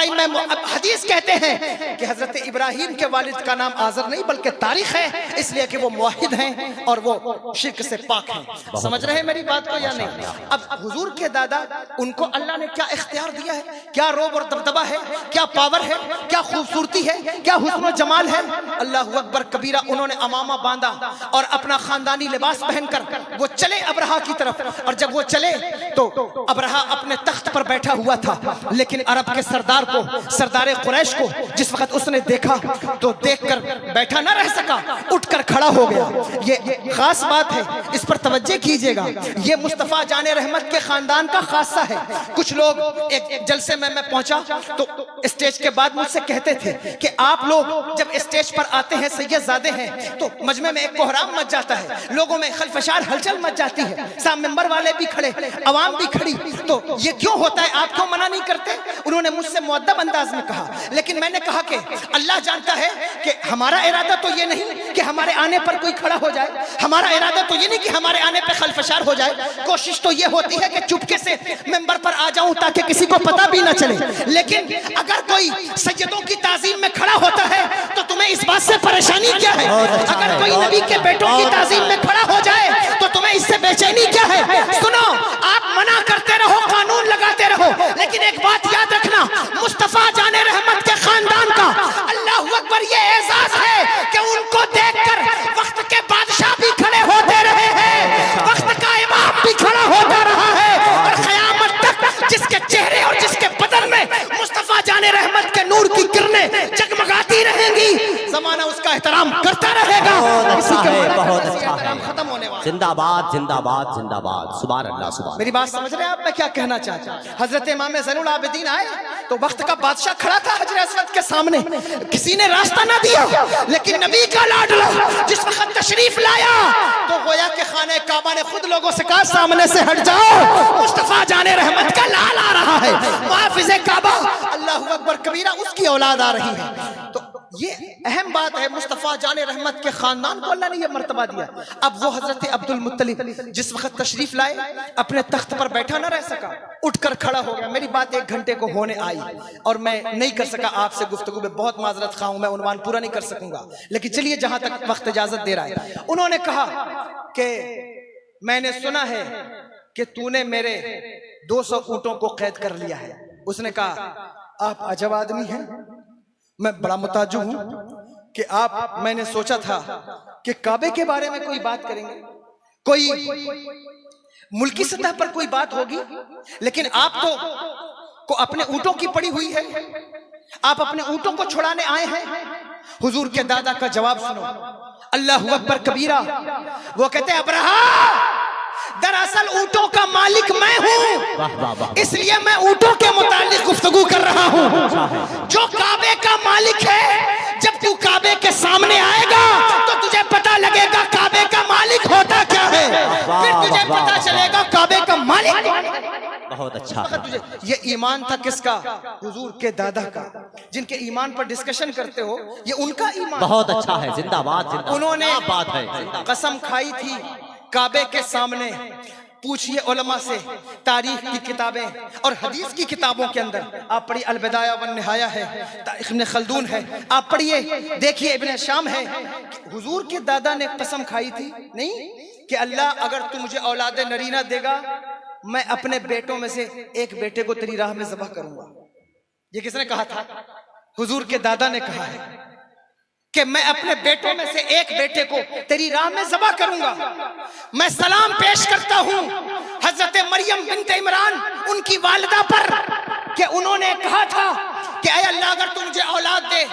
हदीस कहते हैं कि हजरत इब्राहिम के वालिद का नाम आजर नहीं बल्कि तारीख है, इसलिए कि वो मुवाहिद हैं और वो शिर्क से पाक हैं। समझ रहे हैं मेरी बात को या नहीं? अब हुजूर के दादा, उनको अल्लाह ने क्या इख्तियार दिया है, क्या रोब और दबदबा है, क्या पावर है, क्या खूबसूरती है, क्या हुस्न और जमाल है। अल्लाह अकबर कबीरा, उन्होंने अमामा बांधा और अपना खानदानी लिबास पहनकर वो चले अबरहा की तरफ। और जब वो चले तो अबरहा अपने तख्त पर बैठा हुआ था, लेकिन अरब के सरदार को, सरदार कुरैश को जिस वक्त उसने देखा तो देखकर बैठा ना रह सका, उठकर खड़ा हो गया। ये खास बात है, इस पर तवज्जो कीजिएगा। ये मुस्तफा जाने रहमत के खानदान का खासा है। कुछ लोग एक जलसे में मैं पहुंचा तो स्टेज के बाद मुझसे कहते थे कि आप लोग जब स्टेज पर आते हैं, सैयदजादे हैं, तो मजमे में एक कोहराम मच जाता है, लोगों में खलफशार हलचल मच जाती है, सामने मेंबर वाले भी खड़े, अवाम भी खड़ी। तो ये क्यों होता है, आप क्यों मना नहीं करते? उन्होंने मुझसे मुअद्दब अंदाज में कहा। लेकिन मैंने कहा कि अल्लाह जानता है कि हमारा इरादा तो ये नहीं कि हमारे आने पर कोई खड़ा हो जाए, हमारा इरादा तो ये नहीं कि हमारे आने पर खलफशार हो जाए। कोशिश तो ये होती है कि चुपके से मेंबर पर आ जाऊं ताकि किसी को पता भी ना चले। लेकिन अगर कोई सैयदों की ताजीम में खड़ा होता है तो तुम्हें इस बात से परेशानी क्या है? अगर कोई नबी के बेटों की ताजीम में खड़ा हो जाए तो तुम्हें इससे बेचैनी क्या है? सुनो, आप मना करते रहो, कानून लगाते रहो, लेकिन एक बात याद रखना, मुस्तफा जाने रहमत के खानदान का अल्लाह अकबर ये एजाज है कि उनको देखकर वक्त के बादशाह भी खड़े होते रहे हैं, वक्त का इमाम भी खड़ा होता रहा है, और क़यामत तक जिसके चेहरे और जिसके बदन में मुस्तफा जाने रहमत के नूर की किरणें जगमगाती रहेंगी, जमाना उसका एहतराम करता रहेगा। बहुत अच्छा है। खत्म होने वाला। जिंदाबाद जिंदाबाद जिंदाबाद, सुभान अल्लाह सुभान। मेरी बात समझ रहे हैं आप? मैं क्या कहना चाहता हूँ? हजरत इमाम ज़ैनुल आबिदीन आए तो वक्त का बादशाह खड़ा था हजर अस्वद के सामने, किसी ने रास्ता ना दिया, लेकिन नबी का लाडला जिस वक्त तशरीफ लाया तो गोया के खाने काबा ने खुद लोगों से कहा, सामने से हट जाओ, मुस्तफा जाने रहमत का लाल आ रहा है, मुहाफिज़े काबा अल्लाहु अकबर कबीरा, उसकी औलाद आ रही है। तो ये अहम बात है, मुस्तफा जाने रहमत के खानदान को अल्लाह ने ये मर्तबा दिया। अब वो हजरत अब्दुल मुत्तलिब जिस वक्त तशरीफ लाए, अपने तख्त पर बैठा ना रह सका, उठकर खड़ा हो गया। मेरी बात 1 घंटे को होने आई और मैं नहीं कर सका आपसे गुफ्तगू में, बहुत माजरत खा हूं, मैं उन्वान पूरा नहीं कर सकूंगा, लेकिन चलिए जहां तक वक्त इजाजत दे रहा है। उन्होंने कहा कि मैंने सुना है कि तूने मेरे 200 ऊंटों को कैद कर लिया है। उसने कहा, आप अजब आदमी हैं, मैं बड़ा मुताज्जुब हूं कि आप, मैंने सोचा था कि काबे के बारे में कोई बात करेंगे, कोई मुल्की सतह पर कोई बात होगी, लेकिन आप तो को अपने ऊंटों की पड़ी हुई है, आप अपने ऊंटों को छुड़ाने आए हैं। हुजूर के दादा का जवाब सुनो, अल्लाहु अकबर कबीरा। वो कहते हैं, अब्रहा, दरअसल ऊंटों का मालिक मैं हूं, इसलिए मैं ऊंटों के मुतालिक गुफ्तगू कर रहा हूं। जो काबे का मालिक है, जब तू काबे के सामने आएगा तो तुझे पता लगेगा काबे का मालिक होता क्या है, फिर तुझे मालिक। बहुत अच्छा है। तुझे ये ईमान था किसका? हुजूर के दादा का। जिनके ईमान पर डिस्कशन करते हो, ये उनका ईमान। बहुत अच्छा है, जिंदाबाद जिंदाबाद। उन्होंने क्या बात है, जिंदाबाद। कसम खाई थी काबे के सामने। पूछिए उलमा से, तारीख की किताबें और हदीस की किताबों के अंदर आप पढ़िए, अलबिदाया वन निहाया है, इब्न खल्दून है, आप पढ़िए, देखिए इब्न शाम है। हुजूर के दादा ने कसम खाई थी नहीं कि अल्लाह अगर तू मुझे औलाद नरीना देगा, मैं अपने बेटों में से एक बेटे को तेरी राह में ज़बह करूंगा। ये किसने कहा था? हुजूर के दादा ने कहा है कि मैं अपने बेटों में से एक बेटे को तेरी राह में ज़बह करूंगा। मैं सलाम पेश करता हूं हजरत मरियम बिन्त इमरान, उनकी वालिदा पर, कि उन्होंने कहा था कि ऐ अल्लाह अगर तू मुझे औलाद दे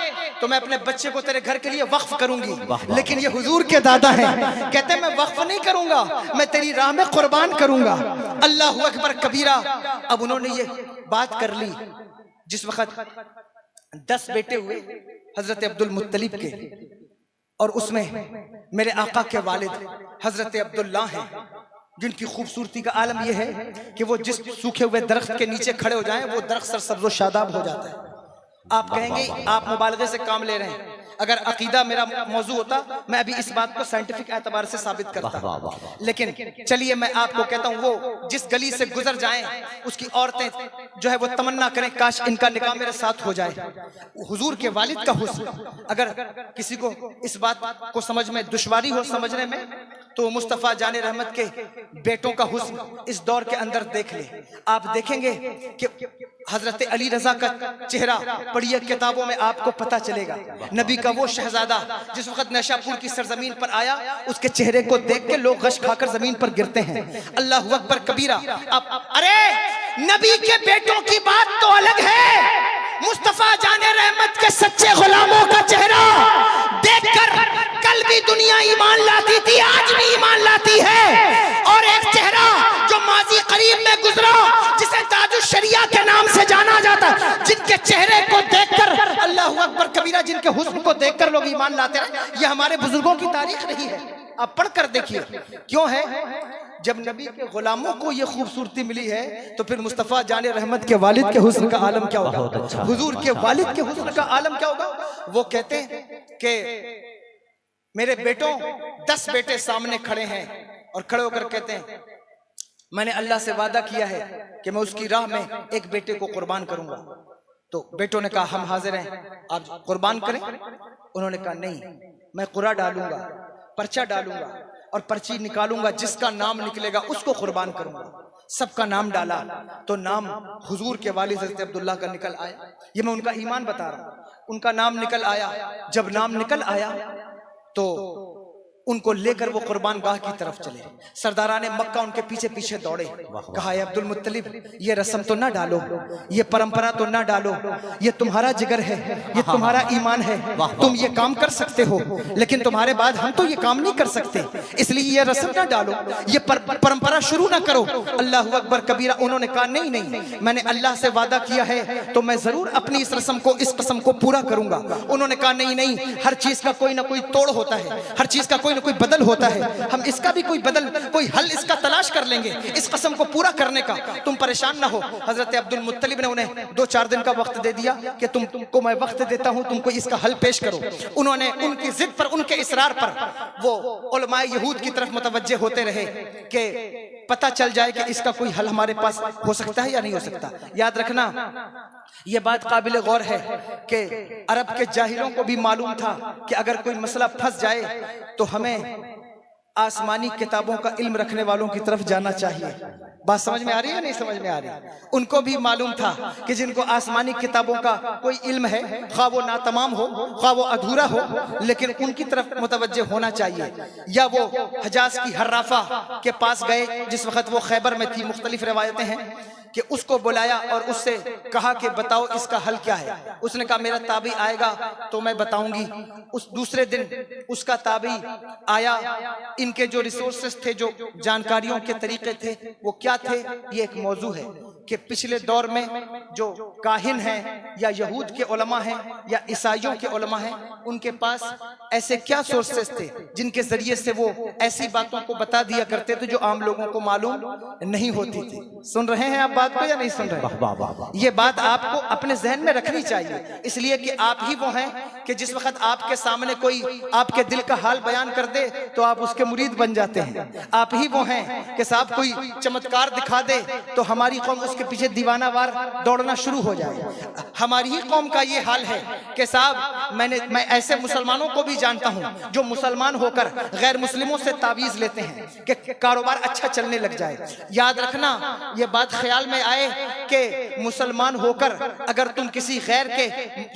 तो मैं अपने बच्चे को तेरे घर के लिए वक्फ करूंगी। लेकिन ये हुजूर के दादा हैं, कहते हैं मैं वक्फ नहीं करूंगा, मैं तेरी राह में कुर्बान करूंगा। अल्लाहु अकबर कबीरा। अब उन्होंने ये बात कर ली जिस वक्त 10 बेटे हुए हजरत अब्दुल मुत्तलिब के, और उसमें मेरे आका के वालिद हजरत अब्दुल्ला हैं, जिनकी खूबसूरती का आलम यह है कि वो जिस सूखे हुए दरख्त के नीचे खड़े हो जाएं वो दरख्त सरसब्ज़ो शादाब हो जाता है। आप कहेंगे आप मुबालगे से काम ले रहे हैं। अगर अकीदा मेरा मौजू होता मैं अभी इस बात को साइंटिफिक एतबार से साबित करता, लेकिन चलिए मैं आपको कहता हूँ, वो जिस गली से गुजर जाएं उसकी औरतें जो है वो तमन्ना करें काश इनका निकाह मेरे साथ हो जाए। हुजूर के वालिद का हुस्न, अगर किसी को इस बात को समझ में दुश्वारी हो समझने में, तो मुस्तफ़ा जाने रहमत के बेटों का हुस्न इस दौर के अंदर देख ले। आप देखेंगे कि हजरत अली रजा का चेहरा पढ़िए किताबों में आपको पता चलेगा। नबी का वो शहजादा जिस वक्त नशापुर की सरजमीन पर आया, उसके चेहरे को देख के लोग गश खाकर जमीन पर गिरते हैं। अल्लाहु अकबर कबीरा। अरे नबी के बेटों की बात तो अलग है। मुस्तफ़ा जाने रहमत के सच्चे गुलामों का चेहरा देखकर कल भी दुनिया ईमान लाती थी, आज भी ईमान लाती है। और एक चेहरा जो माजी करीब में गुजरा, जिसे ताजुश शरिया के नाम से जाना जाता, जिनके चेहरे को देखकर अल्लाहु अकबर कबीरा, जिनके हुस्न को देखकर लोग ईमान लाते रहे, ये हमारे बुजुर्गों की तारीख नहीं है। आप पढ़ कर देखिए क्यों है। जब नबी के गुलामों को ये खूबसूरती मिली है तो फिर मुस्तफ़ा जाने रहमत के वालिद के हुस्न का आलम क्या होगा? हुजूर के वालिद के हुस्न का आलम क्या होगा? वो कहते हैं कि मेरे बेटों 10 बेटे सामने खड़े हैं, और खड़े होकर कहते हैं मैंने अल्लाह से वादा किया है कि मैं उसकी राह में एक बेटे को कुर्बान करूंगा। तो बेटों ने कहा हम हाजिर हैं, आप कुर्बान करें। उन्होंने कहा नहीं, मैं कुरा डालूंगा, पर्चा डालूंगा और पर्ची निकालूंगा, जिसका नाम निकलेगा उसको कुर्बान करूंगा। सबका नाम डाला तो नाम हुजूर के वालिद हज़रत अब्दुल्ला का निकल आया। ये मैं उनका ईमान बता रहा हूँ, उनका नाम निकल आया। जब नाम निकल आया तो उनको लेकर वो कुर्बान गाह की तरफ चले। सरदाराने मक्का उनके पीछे पीछे दौड़े। कहा अब्दुल मुत्तलिब, ये रस्म तो ना डालो, ये परंपरा तो ना डालो, ये तुम्हारा जिगर है, ये तुम्हारा ईमान है, तुम ये काम कर सकते हो, लेकिन तुम्हारे बाद हम तो ये काम नहीं कर सकते, इसलिए ये रस्म ना डालो, ये परंपरा शुरू ना करो। अल्लाहु अकबर कबीरा। उन्होंने कहा नहीं नहीं, मैंने अल्लाह से वादा किया है तो मैं जरूर अपनी इस रस्म को, इस कसम को पूरा करूंगा। उन्होंने कहा नहीं नहीं, हर चीज का कोई ना कोई तोड़ होता है, हर चीज का कोई बदल होता है, हम इसका भी कोई बदल, कोई हल इसका तलाश कर लेंगे, इस कसम को पूरा करने का, तुम परेशान ना हो। हजरत अब्दुल मुत्तलिब ने उन्हें 2-4 दिन का वक्त दे दिया कि तुमको मैं वक्त देता हूं, तुमको इसका हल पेश करो। उन्होंने उनकी जिद पर, उनके इसरार पर वो उलमाए यहूद की तरफ मुतवज्जे होते रहे कि पता चल जाए कि इसका कोई हल हमारे पास हो सकता है या नहीं हो सकता। याद रखना यह बात काबिल गौर है कि अरब के जाहिलों को भी मालूम था कि अगर कोई मसला फंस जाए तो हमें आसमानी किताबों का इल्म रखने वालों की तरफ जाना चाहिए। बात समझ में आ रही है या नहीं समझ में आ रही? उनको भी मालूम था कि जिनको आसमानी किताबों का कोई इल्म है, ख्वाह वो नातमाम हो, ख्वाह वो अधूरा हो, लेकिन उनकी तरफ मुतवज्जे होना चाहिए। या वो हजाज की हर्राफा के पास गए जिस वक्त वो खैबर में थी, मुख्तलिफ रिवायतें हैं कि उसको बुलाया और उससे कहा कि बताओ इसका हल क्या है। उसने कहा मेरा ताबी आएगा तो मैं बताऊंगी। उस दूसरे दिन उसका ताबी आया। इनके जो रिसोर्सेस थे, जो जानकारियों के तरीके थे, वो क्या थे, ये एक मौजू है। कि पिछले दौर में जो काहिन हैं या यहूद के उलमा हैं या ईसाइयों के उलमा हैं, उनके पास ऐसे क्या सोर्सेस थे जिनके जरिए से वो ऐसी बातों को बता दिया करते थे जो आम लोगों को मालूम नहीं होती थी। सुन रहे हैं आप बात को या नहीं सुन रहे? ये बात आपको अपने जहन में रखनी चाहिए, इसलिए कि आप ही वो हैं कि जिस वक्त आपके सामने कोई आपके दिल का हाल बयान कर दे तो आप उसके मुरीद बन जाते हैं। आप ही वो हैं कि साहब कोई चमत्कार दिखा दे तो हमारी कौम उसके पीछे दीवानावार दौड़ना शुरू हो जाए। हमारी ही कौम का ये हाल है कि साहब मैं ऐसे मुसलमानों को भी जानता हूं जो मुसलमान होकर गैर मुस्लिमों से तावीज लेते हैं कि कारोबार अच्छा चलने लग जाए। याद रखना, ये बात ख्याल में आए कि मुसलमान होकर अगर तुम किसी गैर के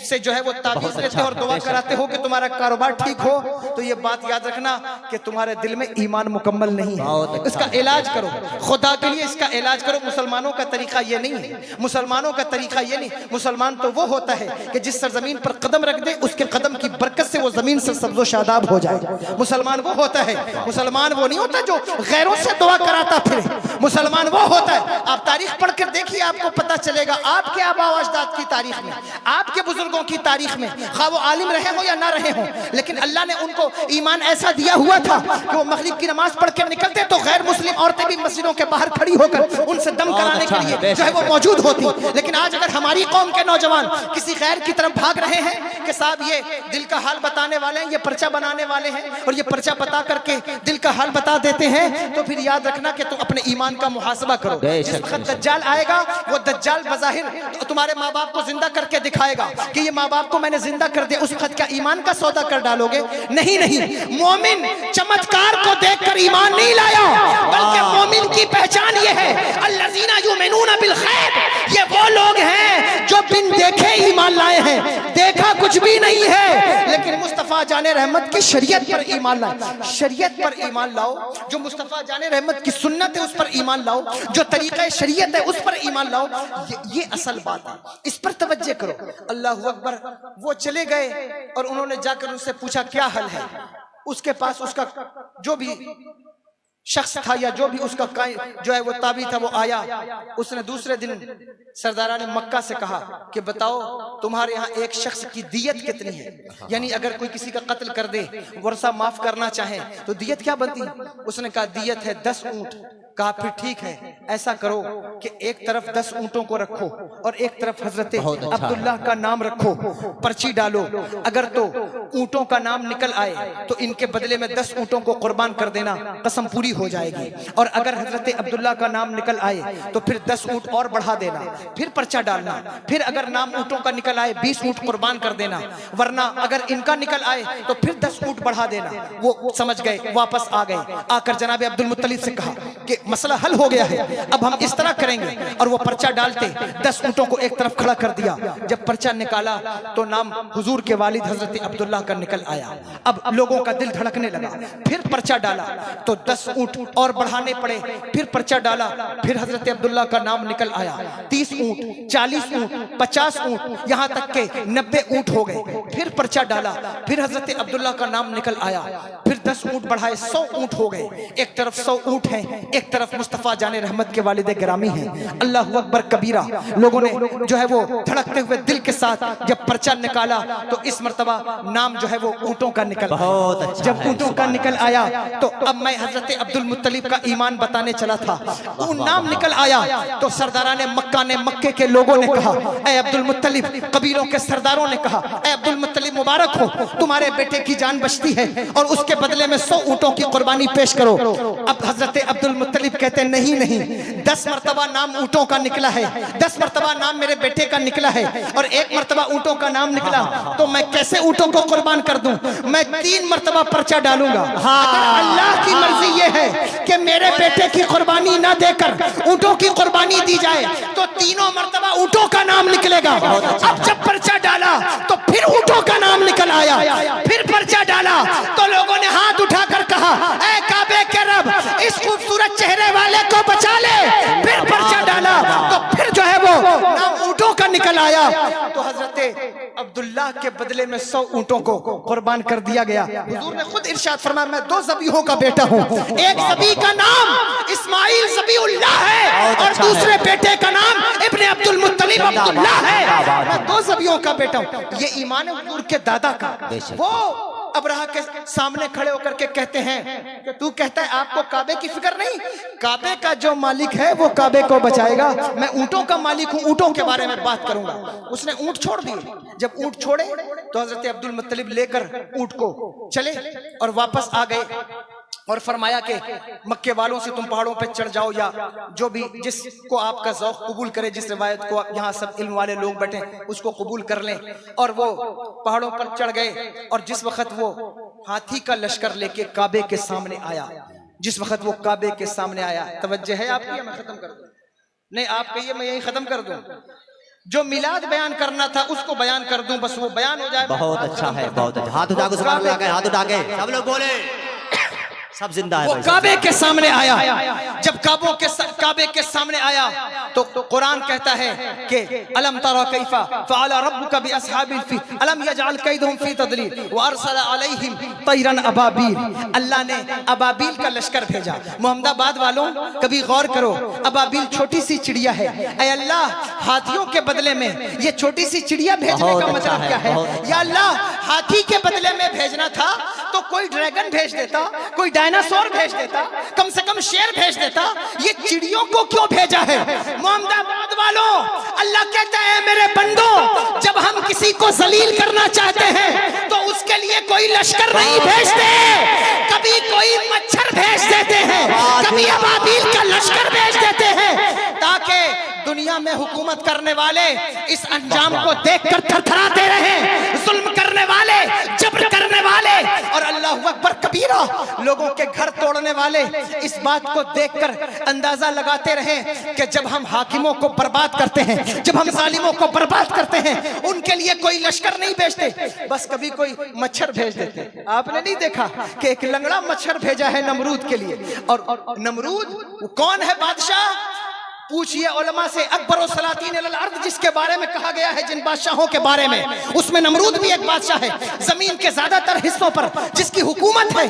से जो है वो तावीज लेते हो और दुआ कराते हो कि तुम्हारा कारोबार ठीक हो, तो ये बात याद रखना कि तुम्हारे दिल में ईमान मुकम्मल नहीं है। इसका इलाज करो, खुदा के लिए इसका इलाज करो। मुसलमानों का तरीका ये नहीं है, मुसलमानों का तरीका ये नहीं। मुसलमान तो वो होता है कि जिस सरजमीन पर कदम रख दे उसके कदम की बरकत से वो जमीन से सब्जो शादाब हो जाए। मुसलमान वो होता है, मुसलमान वो नहीं होता जो गैरों से दुआ कराता फिरे। मुसलमान वो होता है, आप तारीख पढ़कर देखिए, आपको पता चलेगा आपके आबा व अजदाद की तारीख में, आपके बुजुर्गों की तारीख में, खा वो आलिम रहे हो या ना रहे हो, लेकिन अल्लाह ने उनको ईमान ऐसा दिया हुआ था कि वो मगरिब की नमाज पढ़ के निकलते तो गैर मुस्लिम औरतें भी मस्जिदों के बाहर खड़ी होकर उनसे दम कराने के लिए जो है वो मौजूद होती। लेकिन आज अगर हमारी कौम के नौजवान किसी गैर की तरफ भाग रहे हैं कि साहब ये दिल का हाल बताने वाले हैं, ये पर्चा बनाने वाले हैं और ये पर्चा बता करके दिल का हाल बता देते हैं, तो फिर याद रखना कि तुम अपने ईमान का मुहासबा करो। जिस वक्त दज्जाल आएगा वो दज्जाल बज़ाहिर तुम्हारे माँ बाप को जिंदा करके दिखाएगा कि ये माँ बाप को मैंने जिंदा कर दिया, उस वक्त क्या ईमान का सौदा कर डालोगे? नहीं नहीं, मोमिन चमत्कार को देखकर ईमान नहीं लाया, बल्कि मोमिन की पहचान ये है अल्लज़ीना युमिनूना बिल गैब, ये वो लोग हैं जो बिन देखे ईमान लाए हैं। देखा कुछ भी नहीं है, लेकिन मुस्तफ़ा जाने रहमत की शरीयत पर ईमान लाए। शरीयत पर ईमान लाओ, जो मुस्तफ़ा जाने रहमत की सुन्नत है उस पर ईमान लाओ, जो तरीक़ा शरीयत है उस पर ईमान लाओ। ये असल बात है, इस पर तवज्जो करो। अल्लाहु अकबर। वो चले गए और उन्होंने जाकर उनसे पूछा क्या हल है। उसके पास उसका जो भी शख्स था या जो भी उसका जो है वो ताबी था वो आया। उसने दूसरे दिन सरदारान मक्का से कहा कि बताओ तुम्हारे यहाँ एक शख्स की दियत कितनी है, यानी अगर कोई किसी का कत्ल कर दे, वर्षा माफ करना चाहे तो दियत क्या बनती? उसने कहा दियत है 10 ऊंट। कहा फिर ठीक है, ऐसा करो कि एक तरफ 10 ऊंटों को रखो और एक तरफ हजरत अब्दुल्लाह का नाम रखो, पर्ची डालो। अगर तो ऊंटों का नाम निकल आए तो इनके बदले में 10 ऊंटों को कुर्बान कर देना, कसम पूरी हो जाएगी। और अगर हजरत अब्दुल्लाह का नाम निकल आए तो फिर 10 ऊंट और बढ़ा देना, फिर पर्चा डालना। फिर अगर नाम ऊंटों का निकल आए 20 ऊंट कुर्बान कर देना, वरना अगर इनका निकल आए तो फिर 10 ऊंट बढ़ा देना। वो समझ गए, वापस आ गए। आकर जनाब अब्दुल मुत्तलिब से कहा कि मसला हल हो गया है, अब हम इस तरह करेंगे। और वो पर्चा डालते 10 ऊंटों को एक तरफ खड़ा कर दिया। जब पर्चा निकाला तो नाम हुजूर के वालिद हजरत अब्दुल्लाह का निकल आया। अब लोगों का दिल धड़कने लगा। फिर पर्चा डाला तो 10 ऊंट और बढ़ाने पड़े। फिर पर्चा डाला, फिर हजरत अब्दुल्लाह का नाम निकल आया। 30 ऊंट, 40 ऊंट, 50 ऊंट, यहाँ तक के 90 ऊंट हो गए। फिर पर्चा डाला, फिर हजरत अब्दुल्लाह का नाम निकल आया। फिर 10 ऊंट बढ़ाए, 100 ऊंट हो गए। एक तरफ 100 ऊंट हैं, एक तरफ मुस्तफा जाने रहमत के वालिद गिरामी हैं। अल्लाहु अकबर कबीरा। लोगों ने जो है वो धड़कते हुए दिल के साथ जब पर्चा निकाला तो इस मर्तबा नाम जो है वो ऊंटों का निकल आया। जब ऊंटों का निकल आया तो अब मैं हजरत अब्दुल मुत्तलिब का ईमान बताने चला था। वो नाम निकल आया तो सरदाराने मक्का ने, मक्के के लोगों ने कहा, ऐ अब्दुल मुत्तलिब, कबीलों के सरदारों ने कहा, ऐ अब्दुल मुत्तलिब मुबारक हो, तुम्हारे बेटे की जान बचती है और उसके बदले में 100 ऊंटों की कुर्बानी पेश करो। अब हजरत अब्दुल मुत्तलिब कहते नहीं नहीं, 10 मरतबा नाम ऊंटों का निकला है, 10 मरतबा नाम मेरे बेटे का निकला है और 1 मरतबा ऊंटों का नाम निकला तो मैं कैसे ऊंटों को कुर्बान कर दूं? मैं 3 मरतबा पर्चा डालूंगा। अगर अल्लाह की मर्जी ये है कि मेरे बेटे की कुर्बानी ना देकर ऊंटों की कुर्बानी दी जाए तो 3 मरतबा ऊंटों का नाम निकलेगा। अब जब पर्चा डाला तो फिर ऊंटों का नाम निकल आया। फिर पर्चा डाला तो लोगों ने हाथ उठाकर कहा, ऐ काबे के रब, इस खूबसूरत चेहरे वाले को बचा ले। फिर पर्चा डाला तो फिर जो है वो नाम ऊंटों का निकल आया तो हजरत अब्दुल्ला के बदले में 100 ऊंटों को कुर्बान कर दिया गया। हुजूर ने खुद इरशाद फरमाया, मैं 2 ज़बीहों का बेटा हूँ, एक ज़बी का नाम इस्माइल ज़बीउल्लाह है और दूसरे बेटे का नाम इब्ने अब्दुल मुत्तलिब अब्दुल्लाह है। मैं 2 ज़बीहों का बेटा हूँ। ये ईमान है हुजूर के दादा का। वो अब्राहा के सामने खड़े होकर के कहते हैं कि तू कहता है आपको काबे की फिक्र नहीं, काबे का जो मालिक है वो काबे को बचाएगा। मैं ऊंटों का मालिक हूँ, ऊंटों के बारे में बात करूंगा। उसने ऊंट छोड़ दिए। जब ऊंट छोड़े तो हजरत अब्दुल मुत्तलिब लेकर ऊंट को चले और वापस आ गए और फरमाया कि मक्के वालों से तुम पहाड़ों पर चढ़ जाओ, या जो भी जिसको आपका ज़ौक़ कबूल करे, जिस रिवायत को यहाँ सब इल्म वाले लोग बैठे उसको कबूल कर लें। और वो पहाड़ों पर चढ़ गए और जिस वक्त वो हाथी का लश्कर लेके काबे के सामने आया, जिस वक्त वो काबे के सामने आया, तवज्जो है आपकी या मैं खत्म कर दूं? नहीं, आप कहिए मैं यही खत्म कर दूं। जो मिलाद बयान करना था उसको बयान कर दूं, बस वो बयान हो जाए। बहुत अच्छा है, बहुत अच्छा। हाथ उठा के सुभान अल्लाह कहे, हाथ उठा के सब लोग बोले, सब जिंदा है। वो काबे के सामने आया। जब काबे के सामने आया तो कुरान कहता है कि अलम तरा कैफा फअला रब्बुका बिअस्हाबिल फील अलम यजअल कैदहुम फी तदलील व अरसल अलैहिम तैरन अबाबील। अल्लाह ने अबाबील का लश्कर भेजा। मोहम्मदाबाद वालों कभी गौर करो, अबाबील छोटी सी चिड़िया है। ऐ अल्लाह, हाथियों के बदले में ये छोटी सी चिड़िया भेजने का मतलब क्या है? या अल्लाह, हाथी के बदले में भेजना था तो कोई ड्रैगन भेज देता, कोई डायनासोर भेज देता, कम से कम शेर भेज देता। ये चिड़ियों को क्यों भेजा है? मोहम्मदाबाद वालों, अल्लाह कहता है मेरे बंदो, जब हम किसी को जलील करना चाहते हैं तो उसके लिए कोई लश्कर नहीं भेजते, कभी कोई मच्छर भेज देते हैं, कभी अबाबील का लश्कर भेज देते हैं, ताकि दुनिया में हुकूमत करने वाले इस अंजाम को देखकर थरथराते रहे। जुल्म करने वाले, जबर करने वाले और अल्लाहु अकबर कबीरा लोगों के घर तोड़ने वाले इस बात को देखकर अंदाजा लगाते रहे कि जब हम हाकिमों को बर्बाद करते हैं, जब हम जालिमों को बर्बाद करते हैं, उनके लिए कोई लश्कर नहीं भेजते, बस कभी कोई मच्छर भेज देते। आपने नहीं देखा कि एक लंगड़ा मच्छर भेजा है नमरूद के लिए? और नमरूद कौन है? बादशाह। पूछिए उलमा से, अकबर सलातीन अल अर्द जिसके बारे में कहा गया है, जिन बादशाहों के बारे में, उसमें नमरूद भी एक बादशाह है। जमीन के ज्यादातर हिस्सों पर जिसकी हुकूमत है।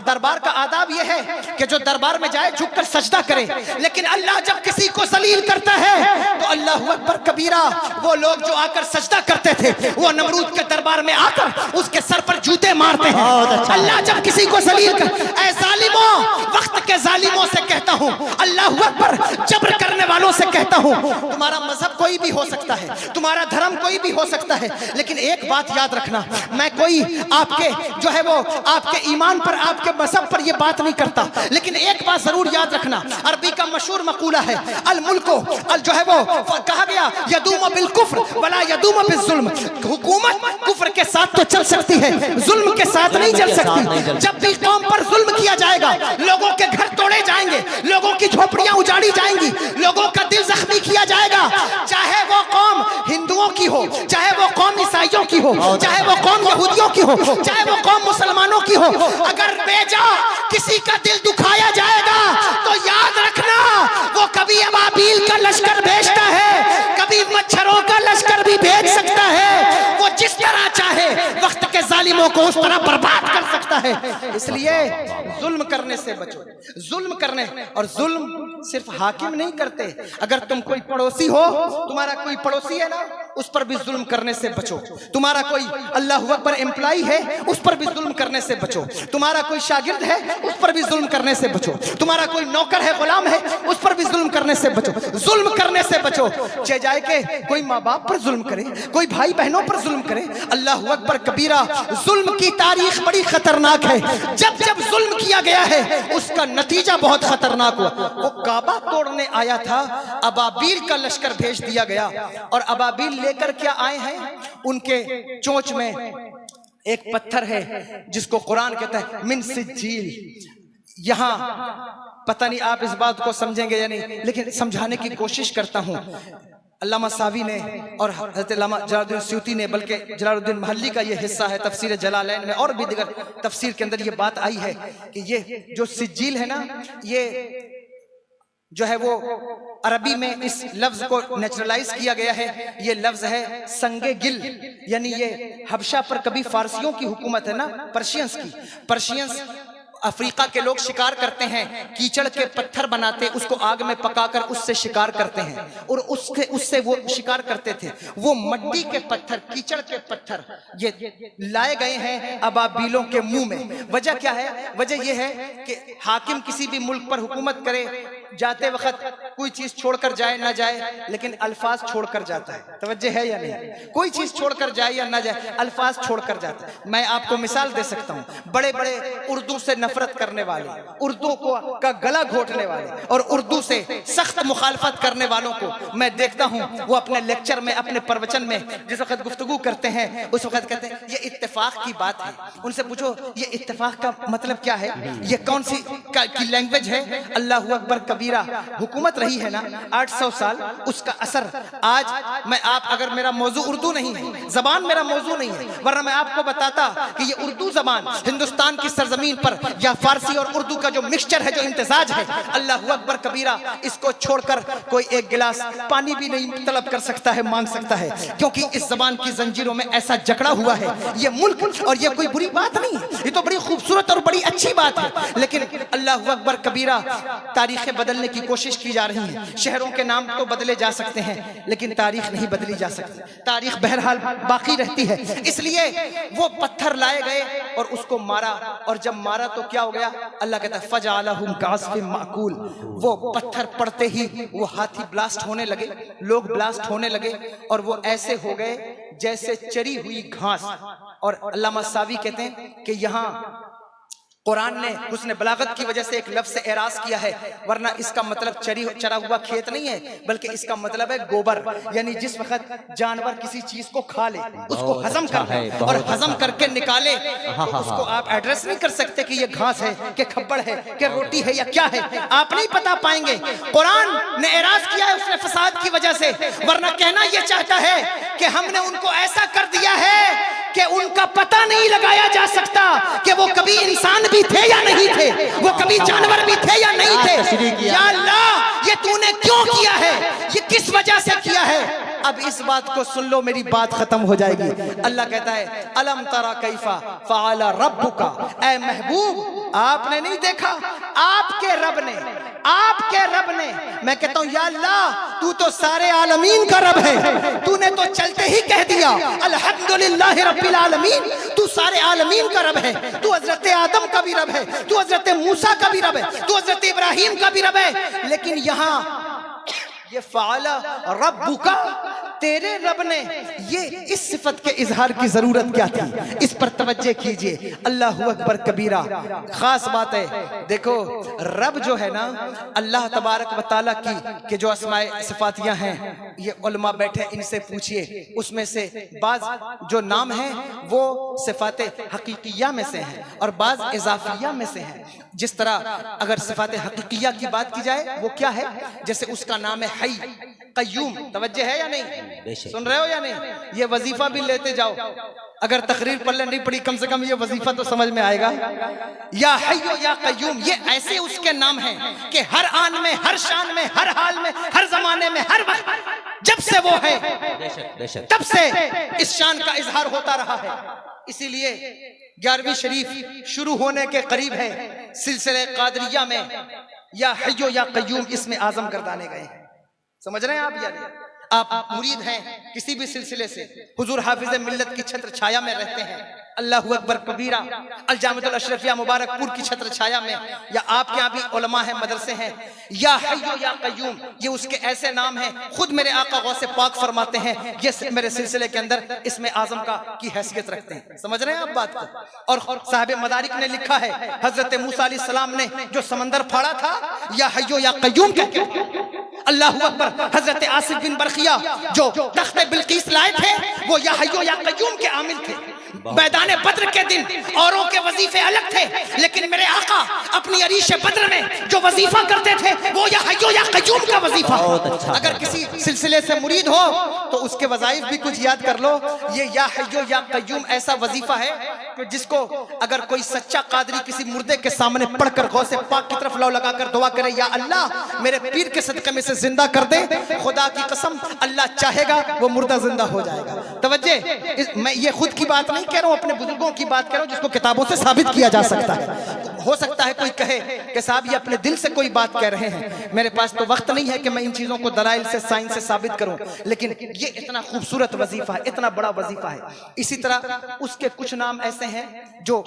दरबार का आदाब यह है कि जो दरबार में जाए झुककर सजदा करे, लेकिन अल्लाह जब किसी को जलील करता है तो अल्लाहु अकबर कबीरा, वो लोग जो आकर सजदा करते थे वो नमरूद के दरबार में आकर उसके सर पर जूते मारते हैं। अल्लाह जब किसी को जलील कर, ऐ जालिमों, वक्त के जालिमों से कहता हूँ, अल्लाहु अकबर, जबर करने वालों से कहता हूं, तुम्हारा मजहब कोई भी हो सकता है, तुम्हारा धर्म कोई भी हो सकता है, लेकिन एक बात याद रखना, मैं कोई आपके जो है वो आपके ईमान पर, आपके मजहब पर ये बात नहीं करता, लेकिन एक बात जरूर याद रखना। अरबी का मशहूर मकूला है, अल मुल्को अल जो है वो कहा गया यदूम बिल कुफ्र वला यदूम बिल जुल्म। हुकूमत कुफ्र के साथ तो चल सकती है, जुल्म के साथ नहीं चल सकती। जब भी कौम पर जुल्म किया जाएगा, लोगों के घर तोड़े जाएंगे, लोगों की झोपड़ियां उजाड़ी जाएंगी, लोगों का दिल जख्मी किया जाएगा, चाहे वो कौम हिंदुओं की हो, चाहे वो कौम ईसाइयों की हो, चाहे वो कौम यहूदियों की हो, चाहे वो कौम मुसलमानों की हो। अगर बेजा किसी का दिल दुखाया जाएगा तो याद रखना, वो कभी अबाबील का लश्कर भेजता है, कभी मच्छरों का लश्कर भी भेज सकता है। वो जिस तरह चाहे वक्त के जालिमों को उस तरह बर्बाद कर सकता है। इसलिए जुल्म करने से बचो। जुल्म करने, और जुल्म सिर्फ हाकिम नहीं करते, अगर तुम कोई पड़ोसी हो, तुम्हारा कोई पड़ोसी है ना, उस पर भी जुल्म करने से बचो। तुम्हारा कोई अल्लाहु अकबर एम्प्लॉई है, उस पर भी जुल्म करने से बचो। तुम्हारा कोई शागिर्द है, उस पर भी जुल्म करने से बचो। तुम्हारा कोई नौकर है, गुलाम है, उस पर भी जुल्म करने से बचो। जुल्म करने से बचो। चाहे जाए के कोई माँ बाप पर जुल्म करे, कोई भाई बहनों पर जुल्म करे, अल्लाहु अकबर कबीरा, जुल्म की तारीख बड़ी खतरनाक है। जब जब जुल्म किया गया है उसका नतीजा बहुत खतरनाक हुआ। वो काबा तोड़ने आया था, अबाबील का लश्कर भेज दिया गया, और अबाबील लेकर क्या आए हैं? उनके चोंच में एक पत्थर है जिसको कुरान कहता है मिन सिज्जील। यहां पता नहीं आप इस बात को समझेंगे या नहीं, लेकिन समझाने की कोशिश करता हूं। अल्लामा सावी ने और हज़रत अल्लामा जलालुद्दीन सूती ने, बल्कि जलालुद्दीन महल्ली का ये हिस्सा है तफसीर जलालैन में, और भी दिगर तफसीर के अंदर ये बात आई है कि ये जो सिज्जील है ना, ये जो है वो अरबी में इस लफ्ज को नेचुरलाइज किया गया है। ये लफ्ज है संगे गिल, यानी ये हबशा पर कभी फारसियों की हुकूमत है ना, पर्शियंस की। पर्शियंस अफ्रीका के लोग शिकार करते हैं, कीचड़ के पत्थर बनाते, उसको आग में पकाकर उससे शिकार करते हैं, और उससे वो शिकार करते थे। वो मट्टी के पत्थर, कीचड़ के पत्थर ये लाए गए हैं अबाबीलों के मुंह में। वजह क्या है? वजह ये है कि हाकिम किसी भी मुल्क पर हुकूमत करे, जाते वक्त कोई चीज छोड़कर जाए ना जाए, लेकिन अल्फाज छोड़कर जाता है। तवज्जो है या नहीं? कोई चीज छोड़कर जाए या ना जाए, अल्फाज छोड़कर जाता है। मैं आपको मिसाल दे सकता हूँ, बड़े बड़े उर्दू से नफरत करने वाले, उर्दू को का गला घोटने वाले और उर्दू से सख्त मुखालफत करने वालों को मैं देखता हूँ, वो अपने लेक्चर में, अपने प्रवचन में जिस वक्त गुफ्तगू करते हैं, उस वक्त कहते हैं ये इत्तेफाक की बात है। उनसे पूछो ये इत्तेफाक का मतलब क्या है, ये कौन सी की लैंग्वेज है? अल्लाहू अकबर कबीरा हुकूमत रही है ना 800 साल, उसका असर आज मैं आप, अगर मेरा मौजू उर्दू नहीं है, जबान मेरा मौजू नहीं है, वरना मैं आपको बताता कि ये उर्दू जबान हिंदुस्तान की सरजमीन पर, या फारसी और उर्दू का जो मिक्सचर है, जो इम्तिजाज है, अल्लाहू अकबर कबीरा, इसको छोड़कर कोई एक गिलास पानी भी नहीं तलब कर सकता है, मांग सकता है, क्योंकि इस जबान की जंजीरों में ऐसा जकड़ा हुआ है ये मुल्क। और ये कोई बुरी बात नहीं है, ये तो बड़ी खूबसूरत और बड़ी अच्छी बात है। लेकिन अल्लाहू अकबर कबीरा, तारीखें बदलने की कोशिश की जा रही है, शहरों के नाम तो बदले जा सकते हैं, लेकिन तारीख नहीं बदली जा सकती। तारीख बहरहाल बाकी रहती है। इसलिए वो पत्थर लाए गए और उसको मारा, और जब मारा तो क्या हो गया? अल्लाह कहता है फजअलहुम कअस्फिन माकूल। वो पत्थर पड़ते ही वो हाथी ब्लास्ट होने लगे, लोग ब्लास्ट होने लगे, और वो ऐसे हो गए जैसे चरी हुई घास। और अल्लामा सावी कहते हैं कि यहाँ कुरान ने हुस्न बलागत की वजह से एक लफ्ज़ से एराज किया है, वरना इसका मतलब चरा हुआ खेत नहीं है, बल्कि इसका मतलब है गोबर। यानी जिस वक्त जानवर किसी चीज को खा ले, उसको हजम कर ले और हजम करके निकाले, तो उसको आप एड्रेस नहीं कर सकते कि ये घास है, कि खब्बड़ है, कि रोटी है, या क्या है, आप नहीं बता पाएंगे। कुरान ने एराज किया है उसने फसाद की वजह से, वरना कहना यह चाहता है कि हमने उनको ऐसा कर दिया है कि उनका पता नहीं लगाया जा सकता कि वो कभी इंसान भी थे या नहीं थे, वो कभी जानवर भी थे या नहीं थे। या अल्लाह, ये तूने क्यों किया है, ये किस वजह से किया है? अब इस बात को सुन लो, मेरी बात खत्म हो जाएगी। अल्लाह कहता है अलम तरा कैफा फ़अला रब्बुका, ऐ महबूब आपने नहीं देखा, आपके रब ने, आपके रब ने। मैं कहता हूं या अल्लाह, तू तो सारे आलमीन का रब है, तूने तो चलते ही कह दिया अल्हम्दुलिल्लाह रब्बिल आलमीन। तू सारे आलमीन का रब है, तू हजरत आदम का भी रब है, तू हजरत मूसा का भी रब है, तू हजरत इब्राहिम का भी रब है। लेकिन यहाँ ये फ़अला रब्बुका, तेरे रब ने, ये इस सिफत के इजहार की जरूरत क्या थी? इस पर तवज्जो कीजिए। अल्लाहू अकबर कबीरा, खास बात है। देखो रब जो है ना, अल्लाह तबारक व तआला की के जो अस्माए सिफातियां हैं, ये उलमा बैठे, इनसे पूछिए, उसमें से बाज जो नाम है वो सिफाते हकीकिया में से हैं और बाज इजाफिया में से हैं। जिस तरह अगर सिफाते हकीकिया की बात की जाए, वो क्या है? जैसे उसका नाम है हई कय्यूम। तवज्जो है या नहीं? सुन रहे हो या नहीं? ये वजीफा भी लेते जाओ, अगर तकरीर पढ़ने नहीं पड़ी, कम से कम ये वजीफा तो समझ में आएगा। या हय्यो या कय्यूम, ये ऐसे उसके नाम हैं कि हर आन में, हर शान में, हर हाल में, हर जमाने में, हर वक्त जब से वो है तब से इस शान का इजहार होता रहा है। इसीलिए 11वीं शरीफ शुरू होने के करीब है, सिलसिले कादरिया में या हय्यो या कय्यूम इसमें आजम गर्दाने गए हैं। समझ रहे हैं आप? यानी आप मुरीद हैं किसी भी सिलसिले से, हुजूर हाफिज मिल्लत की छत्र छाया में रहते हैं, अल्लाहू अकबर कबीरा, अल-जामिअतुल अशरफिया मुबारकपुर की छत्र छाया में, या आपके यहाँ भी उलमा है, मदरसे हैं, या हय्यो या कय्यूम, ये उसके ऐसे नाम हैं। खुद मेरे आका गौसे पाक फरमाते हैं ये मेरे सिलसिले के अंदर इसमें आजम का की हैसियत रखते हैं। समझ रहे हैं आप बात को? और साहिब मदारिक ने लिखा है, हजरत मूसा अलैहिस्सलाम ने जो समंदर फाड़ा था, या हय्यो या कय्यूम कहते, अल्लाहु अकबर। हजरत आसिफ बिन बरखिया जो तख्ते बिल्किस लाए थे वो या हय्यो या कय्यूम के आमिल थे। मैदान बद्र के दिन औरों के वजीफे अलग थे, लेकिन मेरे आका अपनी अरीश बद्र में जो वजीफा करते थे वो या हय्यो या कय्यूम का वजीफा। अगर किसी सिलसिले से मुरीद हो तो उसके वजाइफ भी कुछ याद कर लो। ये या हय्यो या कय्यूम ऐसा वजीफा है कि जिसको अगर कोई सच्चा कादरी किसी मुर्दे के सामने पढ़कर गौसे पाक की तरफ लौ लगाकर दुआ करे, या अल्लाह मेरे पीर के सदक़े में से जिंदा कर दे, खुदा की कसम अल्लाह चाहेगा वो मुर्दा जिंदा हो जाएगा। तवज्जे, मैं ये खुद की बात नहीं कह रहा हूँ, अपने बुजुर्गों की बात कर रहा हूँ जिसको किताबों से साबित किया जा सकता है। हो सकता है कोई कहे कि साहब ये अपने दिल से कोई बात कह रहे हैं, मेरे पास तो वक्त नहीं है कि मैं इन चीजों को दलाइल से साइंस से साबित करूं, लेकिन ये इतना खूबसूरत वजीफा है, इतना बड़ा वजीफा है। इसी तरह उसके कुछ नाम ऐसे हैं जो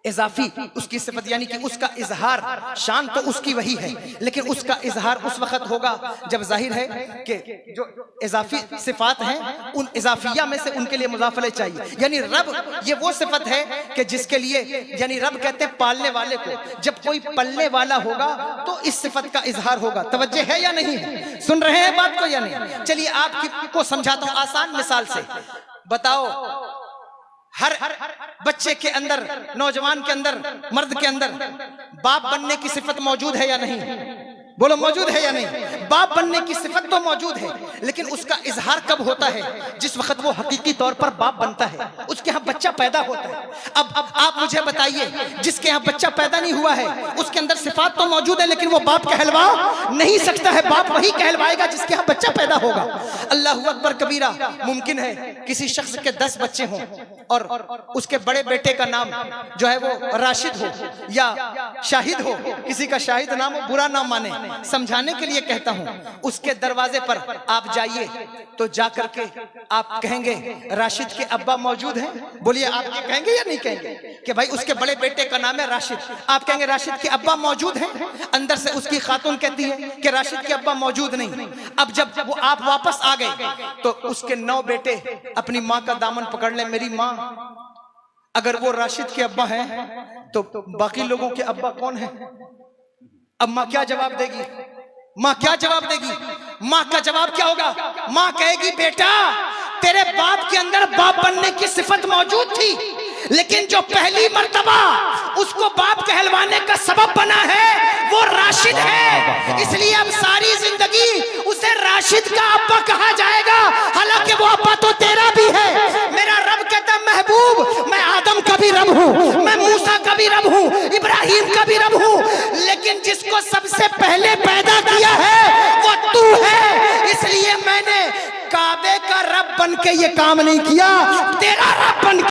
इजाफी उसकी सिफत, यानी कि उसका इजहार, शान तो उसकी वही है लेकिन उसका इजहार उस वक्त होगा जब जाहिर है कि जो इजाफी सिफात हैं उन इजाफिया में से उनके लिए मुजाफले चाहिए। यानी रब ये वो सिफत है कि जिसके लिए, यानी रब कहते हैं पालने वाले को, जब कोई पलने वाला होगा तो इस सिफत का इजहार होगा। तवज्जो है या नहीं है? सुन रहे हैं बात को या नहीं? चलिए आपको समझाता हूं आसान मिसाल से। बताओ हर बच्चे के अंदर, नौजवान के अंदर, मर्द के अंदर बाप बनने की सिफत मौजूद है या नहीं? बोलो मौजूद है या नहीं? बाप बनने की सिफत तो मौजूद है, लेकिन उसका इजहार कब होता है? जिस वक्त वो हकीकी तौर पर बाप बनता है, उसके यहाँ बच्चा पैदा होता है। अब आप मुझे बताइए, जिसके यहाँ बच्चा पैदा नहीं हुआ है उसके अंदर सिफात तो मौजूद है लेकिन वो बाप कहलवा नहीं सकता है। बाप वही कहलवाएगा जिसके यहाँ बच्चा पैदा होगा। अल्लाहु अकबर कबीरा। मुमकिन है किसी शख्स के 10 बच्चे हों और उसके बड़े बेटे का नाम जो है वो राशिद हो या शाहिद हो, किसी का शाहिद नाम हो, बुरा नाम माने, समझाने के लिए कहता हूं। उसके दरवाजे पर आप जाइए तो जाकर के आप कहेंगे राशिद के अब्बा मौजूद हैं? बोलिए आप ये कहेंगे या नहीं कहेंगे कि भाई उसके बड़े बेटे का नाम है राशिद? आप कहेंगे राशिद के अब्बा मौजूद हैं? अंदर से उसकी खातून कहती है कि राशिद के अब्बा मौजूद नहीं। अब जब वो आप वापस आ गए तो उसके 9 बेटे अपनी माँ का दामन पकड़ ले, मेरी माँ अगर वो राशिद के अब्बा हैं तो बाकी लोगों के अब्बा कौन है? अब माँ क्या जवाब देगी? माँ क्या जवाब देगी? माँ का जवाब क्या होगा? माँ कहेगी बेटा तेरे बाप के अंदर बाप बनने की सिफत मौजूद थी, लेकिन जो पहली मर्तबा उसको बाप कहलवाने का सबब बना है वो राशिद है, इसलिए अब सारी जिंदगी उसे राशिद का अब्बा कहा जाएगा, हालांकि वो अब्बा तो तेरा भी है। मेरा रब कहता महबूब मैं आदम का भी रब हूँ, मैं मूसा का भी रब हूँ, इब्राहिम का भी रब हूँ, लेकिन जिसको सबसे पहले पैदा किया है वो तू है, इसलिए मैंने काबे का रब बन के ये काम नहीं किया, तेरा रब बन